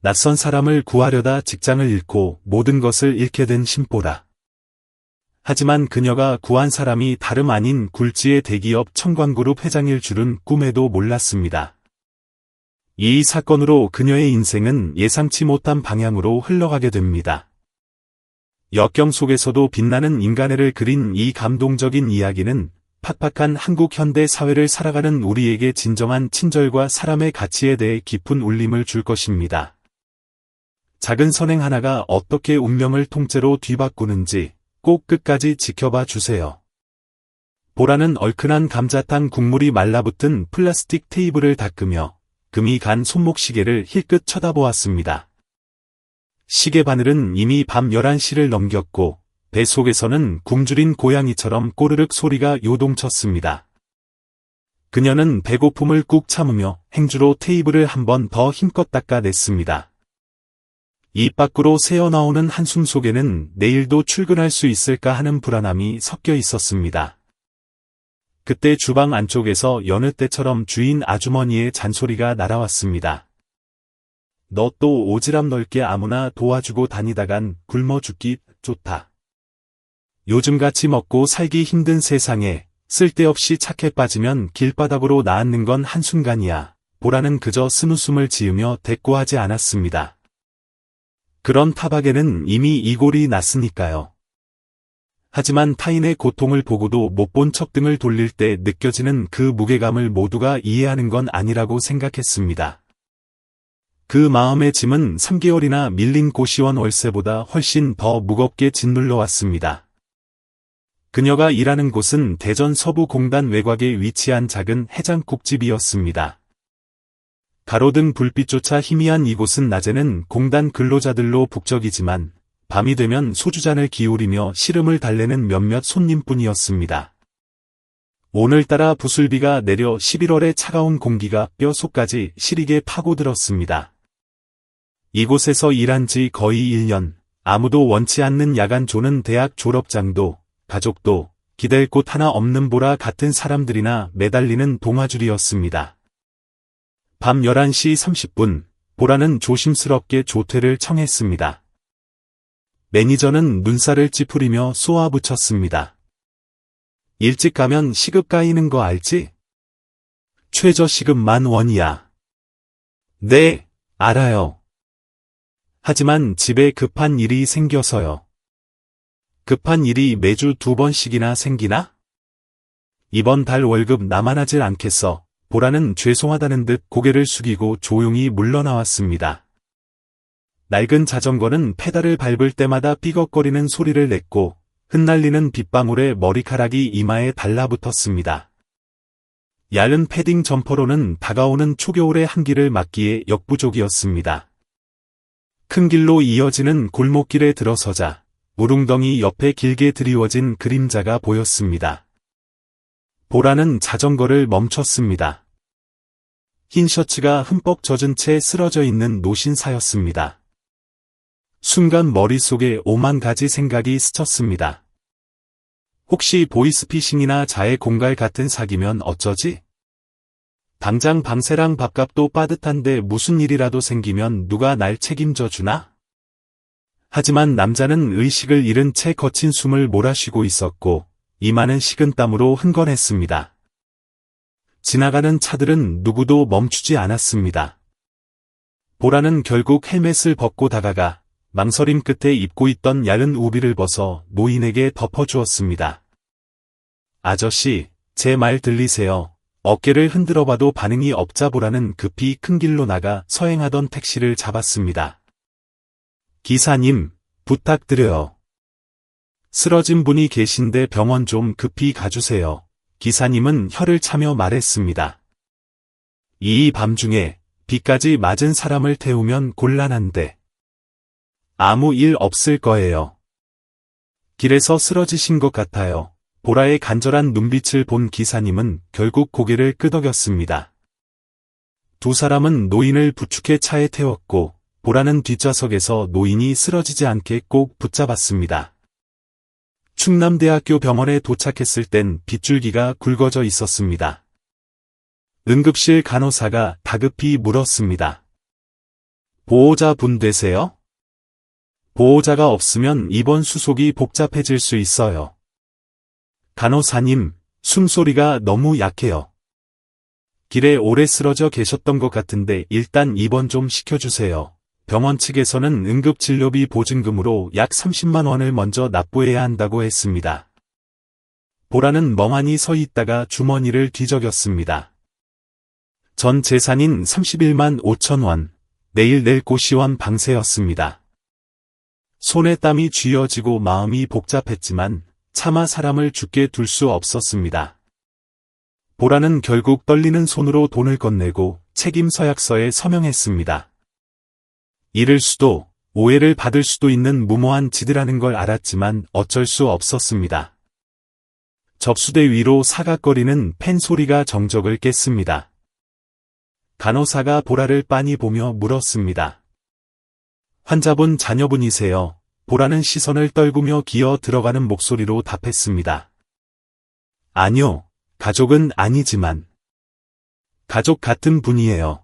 낯선 사람을 구하려다 직장을 잃고 모든 것을 잃게 된 심보라. 하지만 그녀가 구한 사람이 다름 아닌 굴지의 대기업 청광그룹 회장일 줄은 꿈에도 몰랐습니다. 이 사건으로 그녀의 인생은 예상치 못한 방향으로 흘러가게 됩니다. 역경 속에서도 빛나는 인간애를 그린 이 감동적인 이야기는 팍팍한 한국 현대 사회를 살아가는 우리에게 진정한 친절과 사람의 가치에 대해 깊은 울림을 줄 것입니다. 작은 선행 하나가 어떻게 운명을 통째로 뒤바꾸는지 꼭 끝까지 지켜봐 주세요. 보라는 얼큰한 감자탕 국물이 말라붙은 플라스틱 테이블을 닦으며 금이 간 손목시계를 힐끗 쳐다보았습니다. 시계 바늘은 이미 밤 11시를 넘겼고 배 속에서는 굶주린 고양이처럼 꼬르륵 소리가 요동쳤습니다. 그녀는 배고픔을 꾹 참으며 행주로 테이블을 한 번 더 힘껏 닦아냈습니다. 입 밖으로 새어나오는 한숨 속에는 내일도 출근할 수 있을까 하는 불안함이 섞여 있었습니다. 그때 주방 안쪽에서 여느 때처럼 주인 아주머니의 잔소리가 날아왔습니다. 너 또 오지랖 넓게 아무나 도와주고 다니다간 굶어 죽기 좋다. 요즘같이 먹고 살기 힘든 세상에 쓸데없이 착해 빠지면 길바닥으로 나앉는 건 한순간이야. 보라는 그저 쓴웃음을 지으며 대꾸하지 않았습니다. 그런 타박에는 이미 이골이 났으니까요. 하지만 타인의 고통을 보고도 못 본 척 등을 돌릴 때 느껴지는 그 무게감을 모두가 이해하는 건 아니라고 생각했습니다. 그 마음의 짐은 3개월이나 밀린 고시원 월세보다 훨씬 더 무겁게 짓눌러 왔습니다. 그녀가 일하는 곳은 대전 서부공단 외곽에 위치한 작은 해장국집이었습니다. 가로등 불빛조차 희미한 이곳은 낮에는 공단 근로자들로 북적이지만 밤이 되면 소주잔을 기울이며 시름을 달래는 몇몇 손님뿐이었습니다. 오늘따라 부슬비가 내려 11월의 차가운 공기가 뼈속까지 시리게 파고들었습니다. 이곳에서 일한 지 거의 1년, 아무도 원치 않는 야간조는 대학 졸업장도, 가족도, 기댈 곳 하나 없는 보라 같은 사람들이나 매달리는 동아줄이었습니다. 밤 11시 30분, 보라는 조심스럽게 조퇴를 청했습니다. 매니저는 눈살을 찌푸리며 쏘아붙였습니다. 일찍 가면 시급 까이는 거 알지? 최저 시급 10,000원이야. 네, 알아요. 하지만 집에 급한 일이 생겨서요. 급한 일이 매주 2번씩이나 생기나? 이번 달 월급 나만 하질 않겠어. 보라는 죄송하다는 듯 고개를 숙이고 조용히 물러나왔습니다. 낡은 자전거는 페달을 밟을 때마다 삐걱거리는 소리를 냈고 흩날리는 빗방울에 머리카락이 이마에 달라붙었습니다. 얇은 패딩 점퍼로는 다가오는 초겨울의 한기를 막기에 역부족이었습니다. 큰 길로 이어지는 골목길에 들어서자 무릉덩이 옆에 길게 드리워진 그림자가 보였습니다. 보라는 자전거를 멈췄습니다. 흰 셔츠가 흠뻑 젖은 채 쓰러져 있는 노신사였습니다. 순간 머릿속에 오만 가지 생각이 스쳤습니다. 혹시 보이스피싱이나 자해 공갈 같은 사기면 어쩌지? 당장 방세랑 밥값도 빠듯한데 무슨 일이라도 생기면 누가 날 책임져 주나? 하지만 남자는 의식을 잃은 채 거친 숨을 몰아쉬고 있었고 이마는 식은땀으로 흥건했습니다. 지나가는 차들은 누구도 멈추지 않았습니다. 보라는 결국 헬멧을 벗고 다가가 망설임 끝에 입고 있던 얇은 우비를 벗어 노인에게 덮어주었습니다. 아저씨, 제 말 들리세요? 어깨를 흔들어봐도 반응이 없자 보라는 급히 큰 길로 나가 서행하던 택시를 잡았습니다. 기사님, 부탁드려요. 쓰러진 분이 계신데 병원 좀 급히 가주세요. 기사님은 혀를 차며 말했습니다. 이 밤중에 비까지 맞은 사람을 태우면 곤란한데. 아무 일 없을 거예요. 길에서 쓰러지신 것 같아요. 보라의 간절한 눈빛을 본 기사님은 결국 고개를 끄덕였습니다. 두 사람은 노인을 부축해 차에 태웠고 보라는 뒷좌석에서 노인이 쓰러지지 않게 꼭 붙잡았습니다. 충남대학교 병원에 도착했을 땐 빗줄기가 굵어져 있었습니다. 응급실 간호사가 다급히 물었습니다. 보호자분 되세요? 보호자가 없으면 입원 수속이 복잡해질 수 있어요. 간호사님, 숨소리가 너무 약해요. 길에 오래 쓰러져 계셨던 것 같은데 일단 입원 좀 시켜주세요. 병원 측에서는 응급진료비 보증금으로 약 30만 원을 먼저 납부해야 한다고 했습니다. 보라는 멍하니 서 있다가 주머니를 뒤적였습니다. 전 재산인 31만 5천 원, 내일 낼 곳이 원 방세였습니다. 손에 땀이 쥐어지고 마음이 복잡했지만 차마 사람을 죽게 둘 수 없었습니다. 보라는 결국 떨리는 손으로 돈을 건네고 책임 서약서에 서명했습니다. 잃을 수도, 오해를 받을 수도 있는 무모한 짓이라는 걸 알았지만 어쩔 수 없었습니다. 접수대 위로 사각거리는 펜 소리가 정적을 깼습니다. 간호사가 보라를 빤히 보며 물었습니다. 환자분 자녀분이세요? 보라는 시선을 떨구며 기어 들어가는 목소리로 답했습니다. 아니요, 가족은 아니지만 가족 같은 분이에요.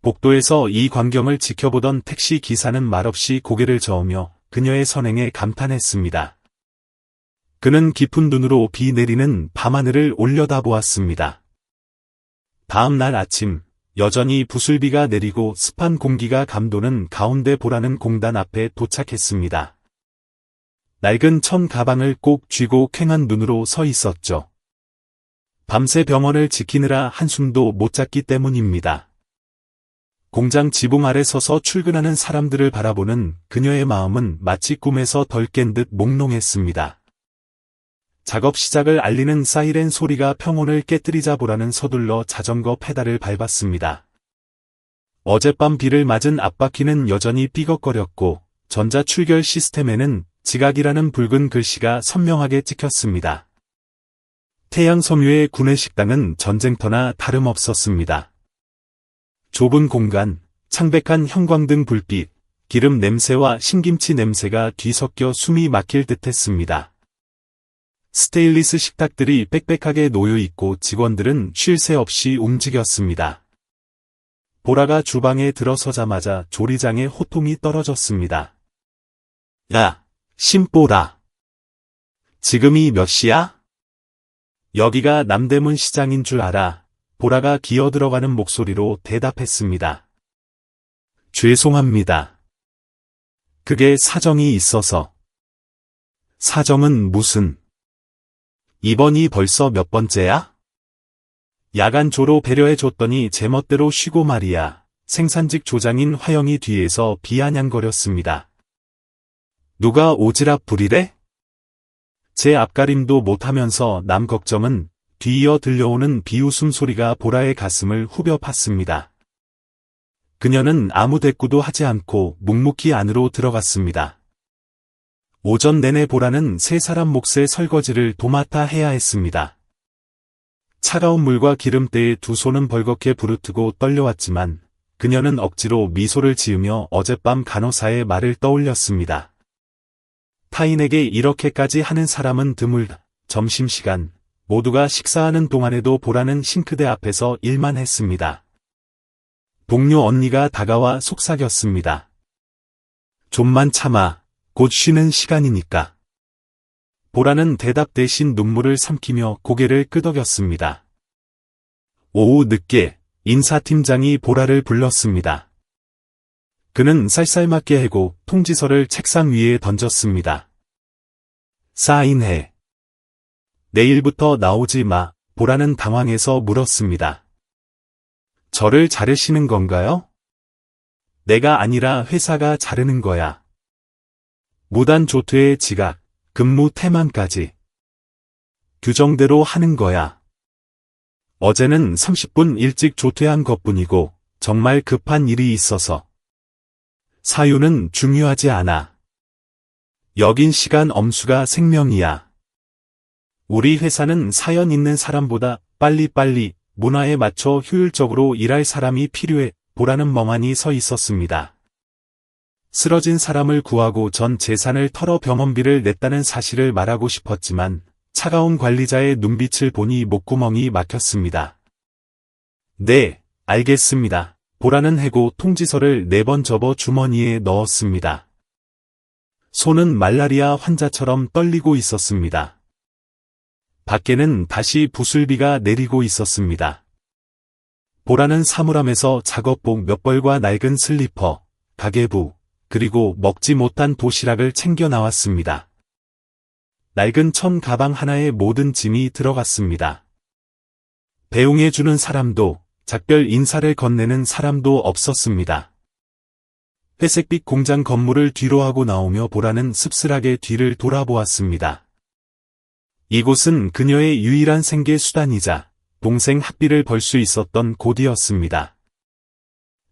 복도에서 이 광경을 지켜보던 택시 기사는 말없이 고개를 저으며 그녀의 선행에 감탄했습니다. 그는 깊은 눈으로 비 내리는 밤하늘을 올려다보았습니다. 다음 날 아침, 여전히 부슬비가 내리고 습한 공기가 감도는 가운데 보라는 공단 앞에 도착했습니다. 낡은 천 가방을 꼭 쥐고 퀭한 눈으로 서 있었죠. 밤새 병원을 지키느라 한숨도 못 잤기 때문입니다. 공장 지붕 아래 서서 출근하는 사람들을 바라보는 그녀의 마음은 마치 꿈에서 덜 깬 듯 몽롱했습니다. 작업 시작을 알리는 사이렌 소리가 평온을 깨뜨리자 보라는 서둘러 자전거 페달을 밟았습니다. 어젯밤 비를 맞은 앞바퀴는 여전히 삐걱거렸고 전자 출결 시스템에는 지각이라는 붉은 글씨가 선명하게 찍혔습니다. 태양 섬유의 구내식당은 전쟁터나 다름없었습니다. 좁은 공간, 창백한 형광등 불빛, 기름 냄새와 신김치 냄새가 뒤섞여 숨이 막힐 듯했습니다. 스테인리스 식탁들이 빽빽하게 놓여있고 직원들은 쉴 새 없이 움직였습니다. 보라가 주방에 들어서자마자 조리장에 호통이 떨어졌습니다. 야, 신보라. 지금이 몇 시야? 여기가 남대문 시장인 줄 알아. 보라가 기어들어가는 목소리로 대답했습니다. 죄송합니다. 그게 사정이 있어서. 사정은 무슨? 이번이 벌써 몇 번째야? 야간조로 배려해줬더니 제멋대로 쉬고 말이야. 생산직 조장인 화영이 뒤에서 비아냥거렸습니다. 누가 오지랖 부리래? 제 앞가림도 못하면서 남 걱정은 뒤이어 들려오는 비웃음 소리가 보라의 가슴을 후벼 팠습니다. 그녀는 아무 대꾸도 하지 않고 묵묵히 안으로 들어갔습니다. 오전 내내 보라는 세 사람 몫의 설거지를 도맡아 해야 했습니다. 차가운 물과 기름때에 두 손은 벌겋게 부르트고 떨려왔지만 그녀는 억지로 미소를 지으며 어젯밤 간호사의 말을 떠올렸습니다. 타인에게 이렇게까지 하는 사람은 드물다. 점심시간, 모두가 식사하는 동안에도 보라는 싱크대 앞에서 일만 했습니다. 동료 언니가 다가와 속삭였습니다. 좀만 참아, 곧 쉬는 시간이니까. 보라는 대답 대신 눈물을 삼키며 고개를 끄덕였습니다. 오후 늦게 인사팀장이 보라를 불렀습니다. 그는 쌀쌀맞게 해고 통지서를 책상 위에 던졌습니다. 사인해. 내일부터 나오지 마. 보라는 당황해서 물었습니다. 저를 자르시는 건가요? 내가 아니라 회사가 자르는 거야. 무단 조퇴의 지각, 근무 태만까지. 규정대로 하는 거야. 어제는 30분 일찍 조퇴한 것뿐이고 정말 급한 일이 있어서. 사유는 중요하지 않아. 여긴 시간 엄수가 생명이야. 우리 회사는 사연 있는 사람보다 빨리빨리 문화에 맞춰 효율적으로 일할 사람이 필요해. 보라는 멍하니 서 있었습니다. 쓰러진 사람을 구하고 전 재산을 털어 병원비를 냈다는 사실을 말하고 싶었지만 차가운 관리자의 눈빛을 보니 목구멍이 막혔습니다. 네, 알겠습니다. 보라는 해고 통지서를 4번 접어 주머니에 넣었습니다. 손은 말라리아 환자처럼 떨리고 있었습니다. 밖에는 다시 부슬비가 내리고 있었습니다. 보라는 사물함에서 작업복 몇 벌과 낡은 슬리퍼, 가계부, 그리고 먹지 못한 도시락을 챙겨 나왔습니다. 낡은 천 가방 하나에 모든 짐이 들어갔습니다. 배웅해주는 사람도, 작별 인사를 건네는 사람도 없었습니다. 회색빛 공장 건물을 뒤로하고 나오며 보라는 씁쓸하게 뒤를 돌아보았습니다. 이곳은 그녀의 유일한 생계 수단이자 동생 학비를 벌 수 있었던 곳이었습니다.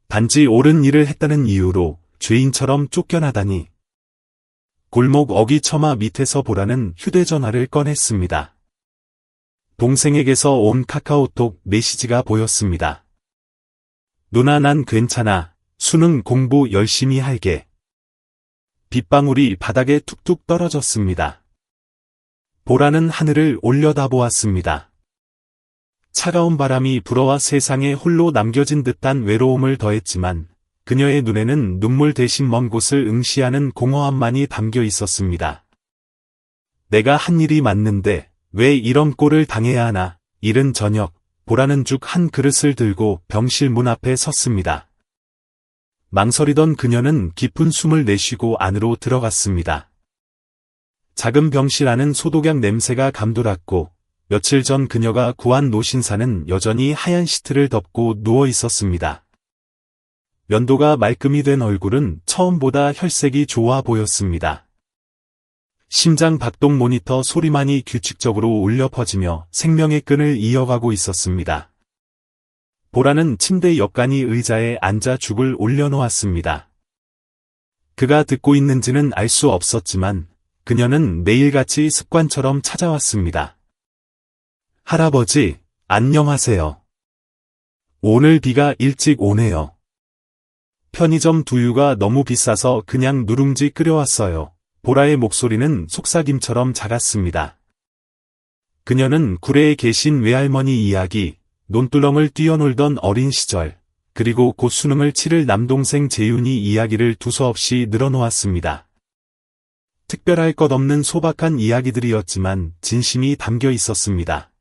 단지 옳은 일을 했다는 이유로 죄인처럼 쫓겨나다니. 골목 어기처마 밑에서 보라는 휴대전화를 꺼냈습니다. 동생에게서 온 카카오톡 메시지가 보였습니다. 누나 난 괜찮아. 수능 공부 열심히 할게. 빗방울이 바닥에 툭툭 떨어졌습니다. 보라는 하늘을 올려다보았습니다. 차가운 바람이 불어와 세상에 홀로 남겨진 듯한 외로움을 더했지만 그녀의 눈에는 눈물 대신 먼 곳을 응시하는 공허함만이 담겨 있었습니다. 내가 한 일이 맞는데 왜 이런 꼴을 당해야 하나. 이른 저녁, 보라는 죽 한 그릇을 들고 병실 문 앞에 섰습니다. 망설이던 그녀는 깊은 숨을 내쉬고 안으로 들어갔습니다. 작은 병실 안은 소독약 냄새가 감돌았고 며칠 전 그녀가 구한 노신사는 여전히 하얀 시트를 덮고 누워 있었습니다. 면도가 말끔히 된 얼굴은 처음보다 혈색이 좋아 보였습니다. 심장 박동 모니터 소리만이 규칙적으로 울려 퍼지며 생명의 끈을 이어가고 있었습니다. 보라는 침대 옆간이 의자에 앉아 죽을 올려놓았습니다. 그가 듣고 있는지는 알 수 없었지만 그녀는 매일같이 습관처럼 찾아왔습니다. 할아버지, 안녕하세요. 오늘 비가 일찍 오네요. 편의점 두유가 너무 비싸서 그냥 누룽지 끓여왔어요. 보라의 목소리는 속삭임처럼 작았습니다. 그녀는 구례에 계신 외할머니 이야기, 논두렁을 뛰어놀던 어린 시절, 그리고 곧 수능을 치를 남동생 재윤이 이야기를 두서없이 늘어놓았습니다. 특별할 것 없는 소박한 이야기들이었지만 진심이 담겨 있었습니다.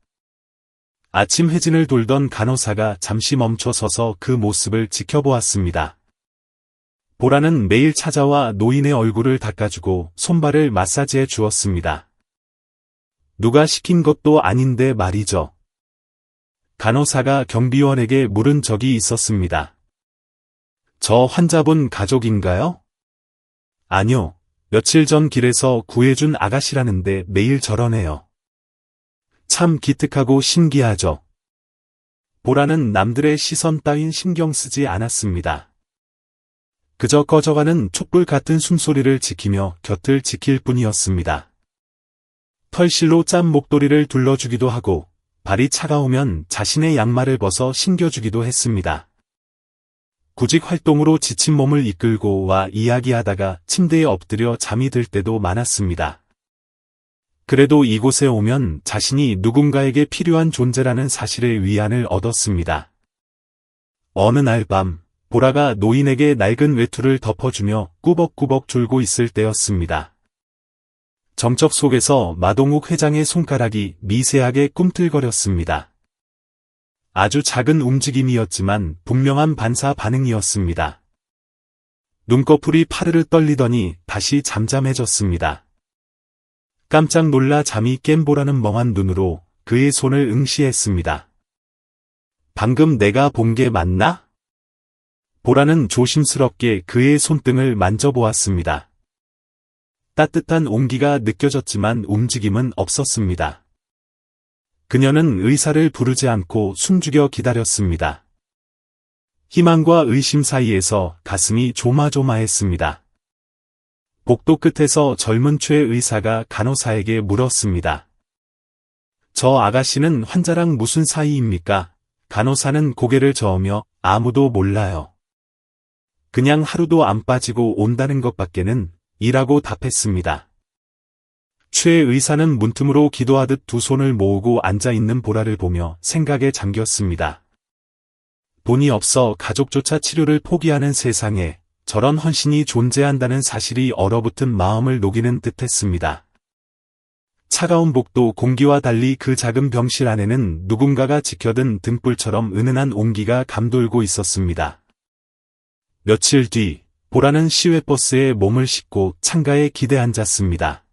아침 회진을 돌던 간호사가 잠시 멈춰 서서 그 모습을 지켜보았습니다. 보라는 매일 찾아와 노인의 얼굴을 닦아주고 손발을 마사지해 주었습니다. 누가 시킨 것도 아닌데 말이죠. 간호사가 경비원에게 물은 적이 있었습니다. 저 환자분 가족인가요? 아니요. 며칠 전 길에서 구해준 아가씨라는데 매일 저러네요. 참 기특하고 신기하죠. 보라는 남들의 시선 따윈 신경 쓰지 않았습니다. 그저 꺼져가는 촛불 같은 숨소리를 지키며 곁을 지킬 뿐이었습니다. 털실로 짠 목도리를 둘러주기도 하고 발이 차가우면 자신의 양말을 벗어 신겨주기도 했습니다. 구직 활동으로 지친 몸을 이끌고 와 이야기하다가 침대에 엎드려 잠이 들 때도 많았습니다. 그래도 이곳에 오면 자신이 누군가에게 필요한 존재라는 사실의 위안을 얻었습니다. 어느 날 밤, 보라가 노인에게 낡은 외투를 덮어주며 꾸벅꾸벅 졸고 있을 때였습니다. 정적 속에서 마동욱 회장의 손가락이 미세하게 꿈틀거렸습니다. 아주 작은 움직임이었지만 분명한 반사 반응이었습니다. 눈꺼풀이 파르르 떨리더니 다시 잠잠해졌습니다. 깜짝 놀라 잠이 깬 보라는 멍한 눈으로 그의 손을 응시했습니다. 방금 내가 본 게 맞나? 보라는 조심스럽게 그의 손등을 만져보았습니다. 따뜻한 온기가 느껴졌지만 움직임은 없었습니다. 그녀는 의사를 부르지 않고 숨죽여 기다렸습니다. 희망과 의심 사이에서 가슴이 조마조마했습니다. 복도 끝에서 젊은 최 의사가 간호사에게 물었습니다. 저 아가씨는 환자랑 무슨 사이입니까? 간호사는 고개를 저으며 아무도 몰라요. 그냥 하루도 안 빠지고 온다는 것밖에는 이라고 답했습니다. 최 의사는 문틈으로 기도하듯 두 손을 모으고 앉아있는 보라를 보며 생각에 잠겼습니다. 돈이 없어 가족조차 치료를 포기하는 세상에 저런 헌신이 존재한다는 사실이 얼어붙은 마음을 녹이는 듯했습니다. 차가운 복도 공기와 달리 그 작은 병실 안에는 누군가가 지켜든 등불처럼 은은한 온기가 감돌고 있었습니다. 며칠 뒤, 보라는 시외버스에 몸을 싣고 창가에 기대 앉았습니다.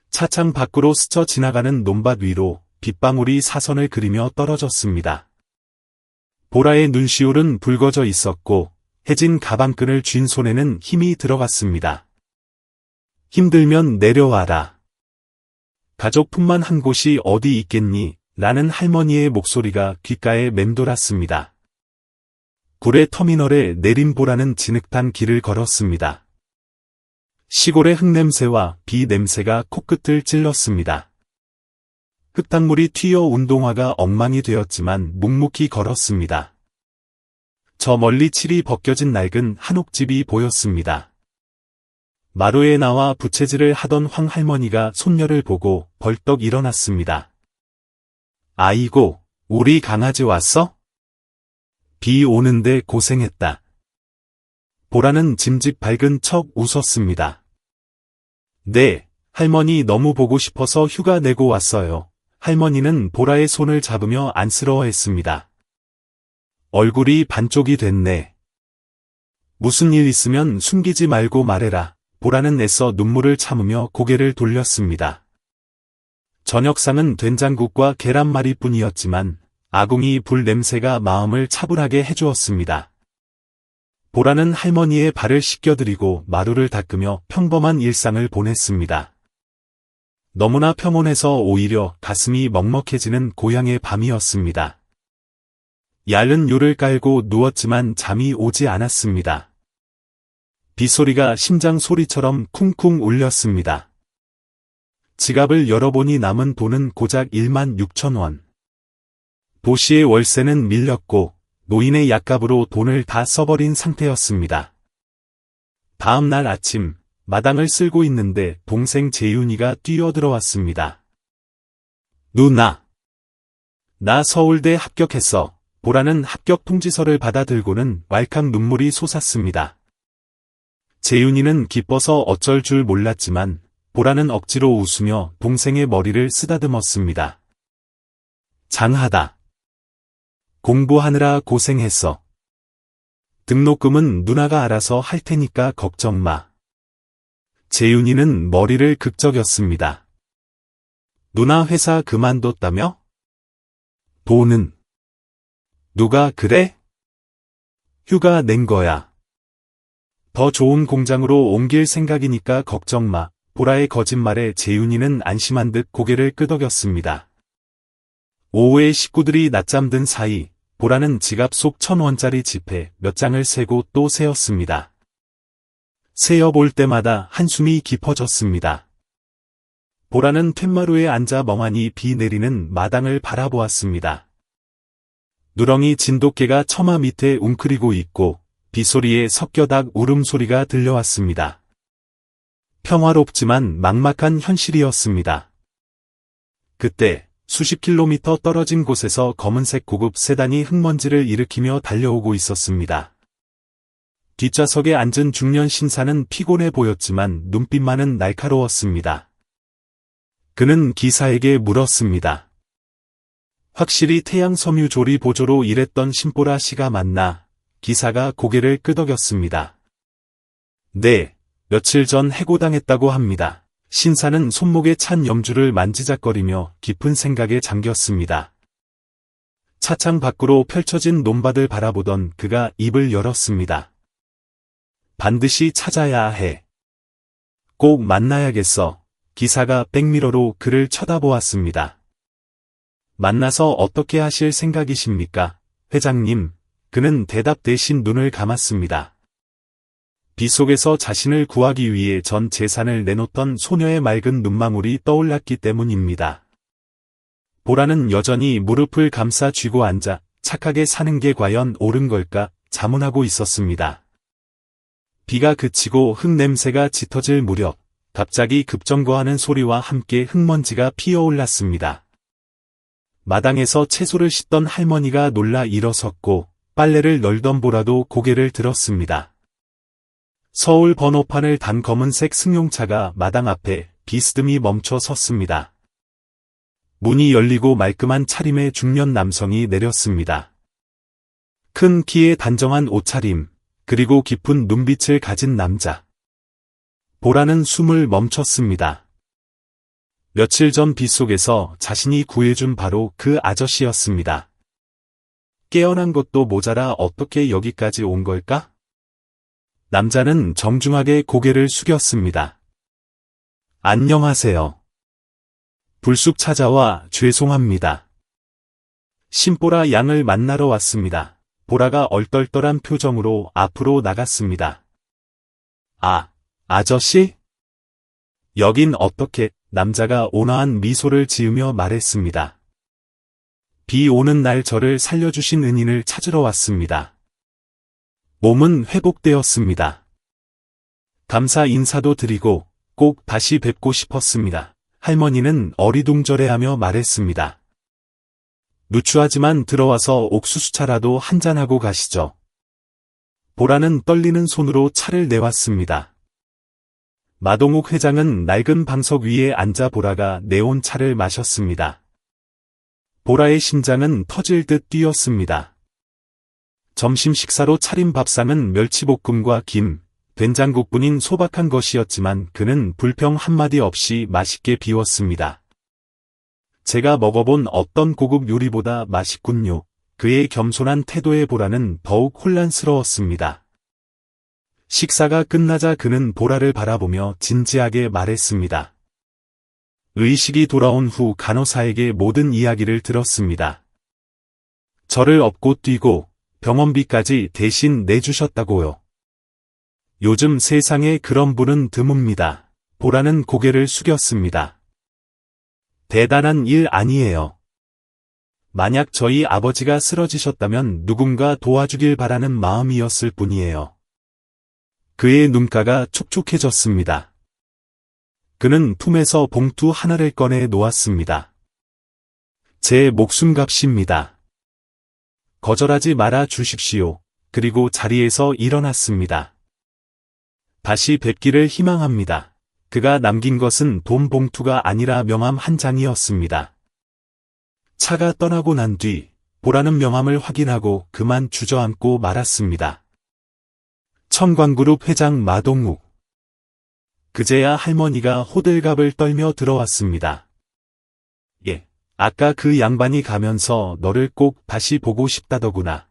차창 밖으로 스쳐 지나가는 논밭 위로 빗방울이 사선을 그리며 떨어졌습니다. 보라의 눈시울은 붉어져 있었고 해진 가방끈을 쥔 손에는 힘이 들어갔습니다. 힘들면 내려와라. 가족뿐만 한 곳이 어디 있겠니? 라는 할머니의 목소리가 귓가에 맴돌았습니다. 구례 터미널에 내린 보라는 진흙탕 길을 걸었습니다. 시골의 흙냄새와 비 냄새가 코끝을 찔렀습니다. 흙탕물이 튀어 운동화가 엉망이 되었지만 묵묵히 걸었습니다. 저 멀리 칠이 벗겨진 낡은 한옥집이 보였습니다. 마루에 나와 부채질을 하던 황 할머니가 손녀를 보고 벌떡 일어났습니다. 아이고, 우리 강아지 왔어? 비 오는데 고생했다. 보라는 짐짓 밝은 척 웃었습니다. 네, 할머니 너무 보고 싶어서 휴가 내고 왔어요. 할머니는 보라의 손을 잡으며 안쓰러워했습니다. 얼굴이 반쪽이 됐네. 무슨 일 있으면 숨기지 말고 말해라. 보라는 애써 눈물을 참으며 고개를 돌렸습니다. 저녁상은 된장국과 계란말이뿐이었지만 아궁이 불 냄새가 마음을 차분하게 해주었습니다. 보라는 할머니의 발을 씻겨드리고 마루를 닦으며 평범한 일상을 보냈습니다. 너무나 평온해서 오히려 가슴이 먹먹해지는 고향의 밤이었습니다. 얇은 요를 깔고 누웠지만 잠이 오지 않았습니다. 빗소리가 심장 소리처럼 쿵쿵 울렸습니다. 지갑을 열어보니 남은 돈은 고작 16,000원. 도시의 월세는 밀렸고 노인의 약값으로 돈을 다 써버린 상태였습니다. 다음 날 아침 마당을 쓸고 있는데 동생 재윤이가 뛰어들어왔습니다. 누나, 나 서울대 합격했어. 보라는 합격 통지서를 받아 들고는 왈칵 눈물이 솟았습니다. 재윤이는 기뻐서 어쩔 줄 몰랐지만 보라는 억지로 웃으며 동생의 머리를 쓰다듬었습니다. 장하다. 공부하느라 고생했어. 등록금은 누나가 알아서 할 테니까 걱정 마. 재윤이는 머리를 극적였습니다. 누나 회사 그만뒀다며? 돈은? 누가 그래? 휴가 낸 거야. 더 좋은 공장으로 옮길 생각이니까 걱정 마. 보라의 거짓말에 재윤이는 안심한 듯 고개를 끄덕였습니다. 오후에 식구들이 낮잠 든 사이 보라는 지갑 속 1,000원짜리 지폐 몇 장을 세고 또 세었습니다. 세어볼 때마다 한숨이 깊어졌습니다. 보라는 툇마루에 앉아 멍하니 비 내리는 마당을 바라보았습니다. 누렁이 진돗개가 처마 밑에 웅크리고 있고 빗소리에 섞여닭 울음소리가 들려왔습니다. 평화롭지만 막막한 현실이었습니다. 그때 수십 킬로미터 떨어진 곳에서 검은색 고급 세단이 흙먼지를 일으키며 달려오고 있었습니다. 뒷좌석에 앉은 중년 신사는 피곤해 보였지만 눈빛만은 날카로웠습니다. 그는 기사에게 물었습니다. 확실히 태양섬유 조리 보조로 일했던 신보라 씨가 맞나? 기사가 고개를 끄덕였습니다. 네, 며칠 전 해고당했다고 합니다. 신사는 손목에 찬 염주를 만지작거리며 깊은 생각에 잠겼습니다. 차창 밖으로 펼쳐진 논밭을 바라보던 그가 입을 열었습니다. 반드시 찾아야 해. 꼭 만나야겠어. 기사가 백미러로 그를 쳐다보았습니다. 만나서 어떻게 하실 생각이십니까, 회장님? 그는 대답 대신 눈을 감았습니다. 비 속에서 자신을 구하기 위해 전 재산을 내놓던 소녀의 맑은 눈망울이 떠올랐기 때문입니다. 보라는 여전히 무릎을 감싸 쥐고 앉아 착하게 사는 게 과연 옳은 걸까 자문하고 있었습니다. 비가 그치고 흙냄새가 짙어질 무렵 갑자기 급정거하는 소리와 함께 흙먼지가 피어올랐습니다. 마당에서 채소를 씻던 할머니가 놀라 일어섰고 빨래를 널던 보라도 고개를 들었습니다. 서울 번호판을 단 검은색 승용차가 마당 앞에 비스듬히 멈춰 섰습니다. 문이 열리고 말끔한 차림의 중년 남성이 내렸습니다. 큰 키에 단정한 옷차림, 그리고 깊은 눈빛을 가진 남자. 보라는 숨을 멈췄습니다. 며칠 전 빗속에서 자신이 구해준 바로 그 아저씨였습니다. 깨어난 것도 모자라 어떻게 여기까지 온 걸까? 남자는 정중하게 고개를 숙였습니다. 안녕하세요. 불쑥 찾아와 죄송합니다. 신보라 양을 만나러 왔습니다. 보라가 얼떨떨한 표정으로 앞으로 나갔습니다. 아저씨? 여긴 어떻게? 남자가 온화한 미소를 지으며 말했습니다. 비 오는 날 저를 살려주신 은인을 찾으러 왔습니다. 몸은 회복되었습니다. 감사 인사도 드리고 꼭 다시 뵙고 싶었습니다. 할머니는 어리둥절해하며 말했습니다. 누추하지만 들어와서 옥수수차라도 한잔하고 가시죠. 보라는 떨리는 손으로 차를 내왔습니다. 마동욱 회장은 낡은 방석 위에 앉아 보라가 내온 차를 마셨습니다. 보라의 심장은 터질 듯 뛰었습니다. 점심 식사로 차린 밥상은 멸치볶음과 김, 된장국뿐인 소박한 것이었지만 그는 불평 한마디 없이 맛있게 비웠습니다. 제가 먹어본 어떤 고급 요리보다 맛있군요. 그의 겸손한 태도에 보라는 더욱 혼란스러웠습니다. 식사가 끝나자 그는 보라를 바라보며 진지하게 말했습니다. 의식이 돌아온 후 간호사에게 모든 이야기를 들었습니다. 저를 업고 뛰고 병원비까지 대신 내주셨다고요. 요즘 세상에 그런 분은 드뭅니다. 보라는 고개를 숙였습니다. 대단한 일 아니에요. 만약 저희 아버지가 쓰러지셨다면 누군가 도와주길 바라는 마음이었을 뿐이에요. 그의 눈가가 촉촉해졌습니다. 그는 품에서 봉투 하나를 꺼내 놓았습니다. 제 목숨값입니다. 거절하지 말아 주십시오. 그리고 자리에서 일어났습니다. 다시 뵙기를 희망합니다. 그가 남긴 것은 돈 봉투가 아니라 명함 한 장이었습니다. 차가 떠나고 난 뒤 보라는 명함을 확인하고 그만 주저앉고 말았습니다. 청광그룹 회장 마동욱. 그제야 할머니가 호들갑을 떨며 들어왔습니다. 예, 아까 그 양반이 가면서 너를 꼭 다시 보고 싶다더구나.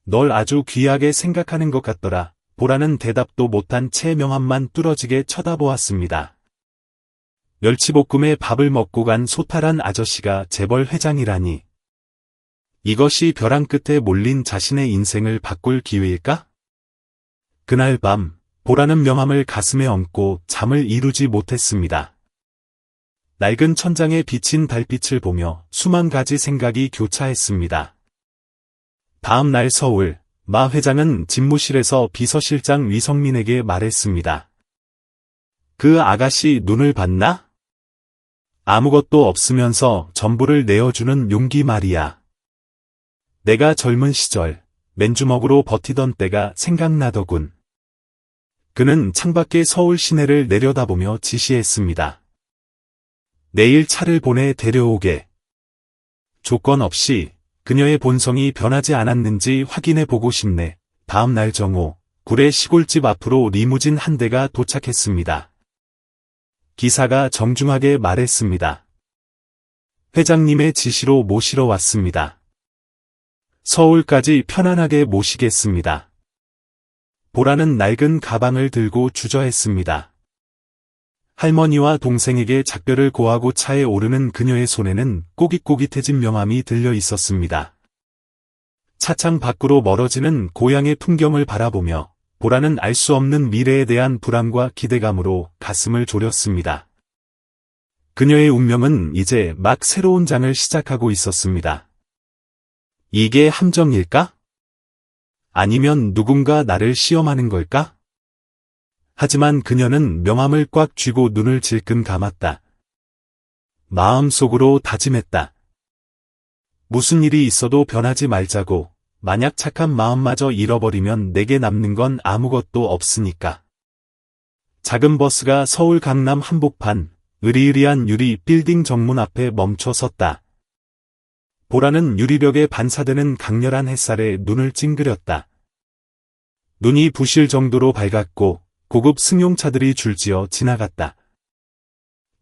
널 아주 귀하게 생각하는 것 같더라. 보라는 대답도 못한 채 명함만 뚫어지게 쳐다보았습니다. 멸치볶음에 밥을 먹고 간 소탈한 아저씨가 재벌 회장이라니. 이것이 벼랑 끝에 몰린 자신의 인생을 바꿀 기회일까? 그날 밤, 보라는 명함을 가슴에 얹고 잠을 이루지 못했습니다. 낡은 천장에 비친 달빛을 보며 수만 가지 생각이 교차했습니다. 다음 날 서울, 마 회장은 집무실에서 비서실장 위성민에게 말했습니다. 그 아가씨 눈을 봤나? 아무것도 없으면서 전부를 내어주는 용기 말이야. 내가 젊은 시절 맨주먹으로 버티던 때가 생각나더군. 그는 창밖의 서울 시내를 내려다보며 지시했습니다. 내일 차를 보내 데려오게. 조건 없이 그녀의 본성이 변하지 않았는지 확인해 보고 싶네. 다음 날 정오, 구례 시골집 앞으로 리무진 한 대가 도착했습니다. 기사가 정중하게 말했습니다. 회장님의 지시로 모시러 왔습니다. 서울까지 편안하게 모시겠습니다. 보라는 낡은 가방을 들고 주저했습니다. 할머니와 동생에게 작별을 고하고 차에 오르는 그녀의 손에는 꼬깃꼬깃해진 명함이 들려 있었습니다. 차창 밖으로 멀어지는 고향의 풍경을 바라보며 보라는 알 수 없는 미래에 대한 불안과 기대감으로 가슴을 졸였습니다. 그녀의 운명은 이제 막 새로운 장을 시작하고 있었습니다. 이게 함정일까? 아니면 누군가 나를 시험하는 걸까? 하지만 그녀는 명함을 꽉 쥐고 눈을 질끈 감았다. 마음속으로 다짐했다. 무슨 일이 있어도 변하지 말자고, 만약 착한 마음마저 잃어버리면 내게 남는 건 아무것도 없으니까. 작은 버스가 서울 강남 한복판 으리으리한 유리 빌딩 정문 앞에 멈춰 섰다. 보라는 유리벽에 반사되는 강렬한 햇살에 눈을 찡그렸다. 눈이 부실 정도로 밝았고 고급 승용차들이 줄지어 지나갔다.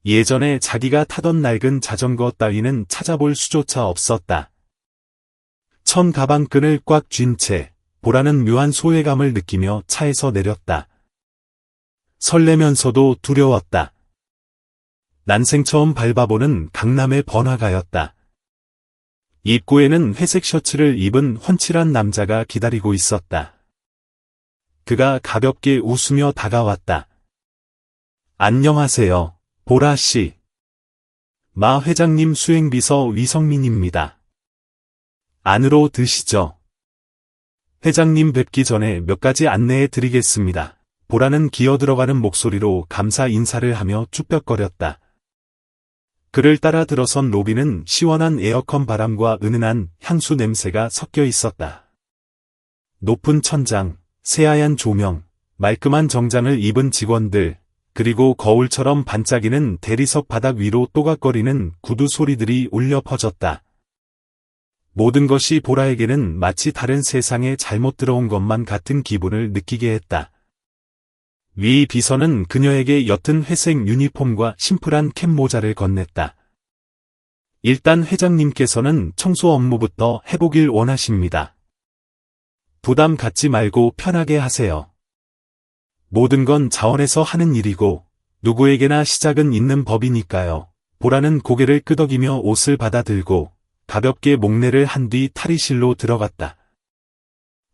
예전에 자기가 타던 낡은 자전거 따위는 찾아볼 수조차 없었다. 천 가방끈을 꽉 쥔 채 보라는 묘한 소외감을 느끼며 차에서 내렸다. 설레면서도 두려웠다. 난생 처음 밟아보는 강남의 번화가였다. 입구에는 회색 셔츠를 입은 훤칠한 남자가 기다리고 있었다. 그가 가볍게 웃으며 다가왔다. 안녕하세요, 보라 씨. 마 회장님 수행비서 위성민입니다. 안으로 드시죠. 회장님 뵙기 전에 몇 가지 안내해 드리겠습니다. 보라는 기어들어가는 목소리로 감사 인사를 하며 쭈뼛거렸다. 그를 따라 들어선 로비는 시원한 에어컨 바람과 은은한 향수 냄새가 섞여 있었다. 높은 천장, 새하얀 조명, 말끔한 정장을 입은 직원들, 그리고 거울처럼 반짝이는 대리석 바닥 위로 또각거리는 구두 소리들이 울려 퍼졌다. 모든 것이 보라에게는 마치 다른 세상에 잘못 들어온 것만 같은 기분을 느끼게 했다. 위 비서는 그녀에게 옅은 회색 유니폼과 심플한 캡 모자를 건넸다. 일단 회장님께서는 청소 업무부터 해보길 원하십니다. 부담 갖지 말고 편하게 하세요. 모든 건 자원에서 하는 일이고 누구에게나 시작은 있는 법이니까요. 보라는 고개를 끄덕이며 옷을 받아들고 가볍게 목례를 한 뒤 탈의실로 들어갔다.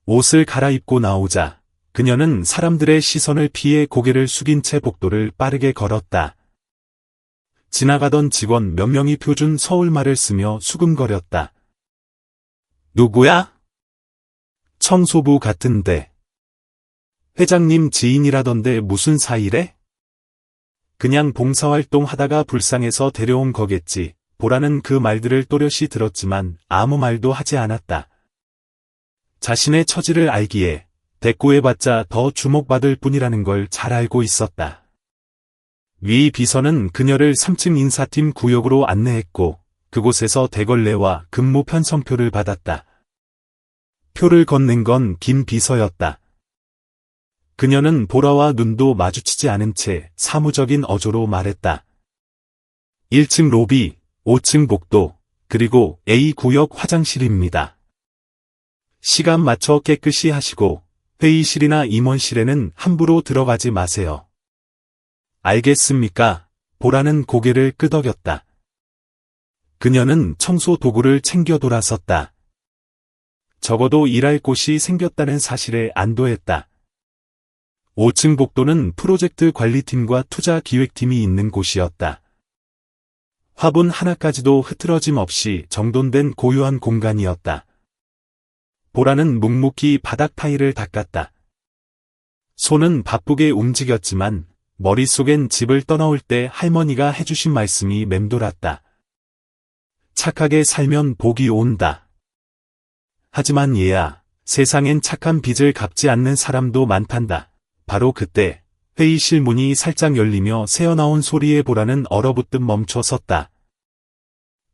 옷을 갈아입고 나오자 그녀는 사람들의 시선을 피해 고개를 숙인 채 복도를 빠르게 걸었다. 지나가던 직원 몇 명이 표준 서울말을 쓰며 수근거렸다. 누구야? 청소부 같은데. 회장님 지인이라던데 무슨 사이래? 그냥 봉사활동 하다가 불쌍해서 데려온 거겠지. 보라는 그 말들을 또렷이 들었지만 아무 말도 하지 않았다. 자신의 처지를 알기에 대꾸해봤자 더 주목받을 뿐이라는 걸 잘 알고 있었다. 위 비서는 그녀를 3층 인사팀 구역으로 안내했고 그곳에서 대걸레와 근무 편성표를 받았다. 표를 건넨 건 김 비서였다. 그녀는 보라와 눈도 마주치지 않은 채 사무적인 어조로 말했다. 1층 로비, 5층 복도, 그리고 A구역 화장실입니다. 시간 맞춰 깨끗이 하시고 회의실이나 임원실에는 함부로 들어가지 마세요. 알겠습니까? 보라는 고개를 끄덕였다. 그녀는 청소 도구를 챙겨 돌아섰다. 적어도 일할 곳이 생겼다는 사실에 안도했다. 5층 복도는 프로젝트 관리팀과 투자 기획팀이 있는 곳이었다. 화분 하나까지도 흐트러짐 없이 정돈된 고요한 공간이었다. 보라는 묵묵히 바닥 타일을 닦았다. 손은 바쁘게 움직였지만 머릿속엔 집을 떠나올 때 할머니가 해주신 말씀이 맴돌았다. 착하게 살면 복이 온다. 하지만 얘야, 세상엔 착한 빚을 갚지 않는 사람도 많단다. 바로 그때 회의실 문이 살짝 열리며 새어나온 소리에 보라는 얼어붙듯 멈춰 섰다.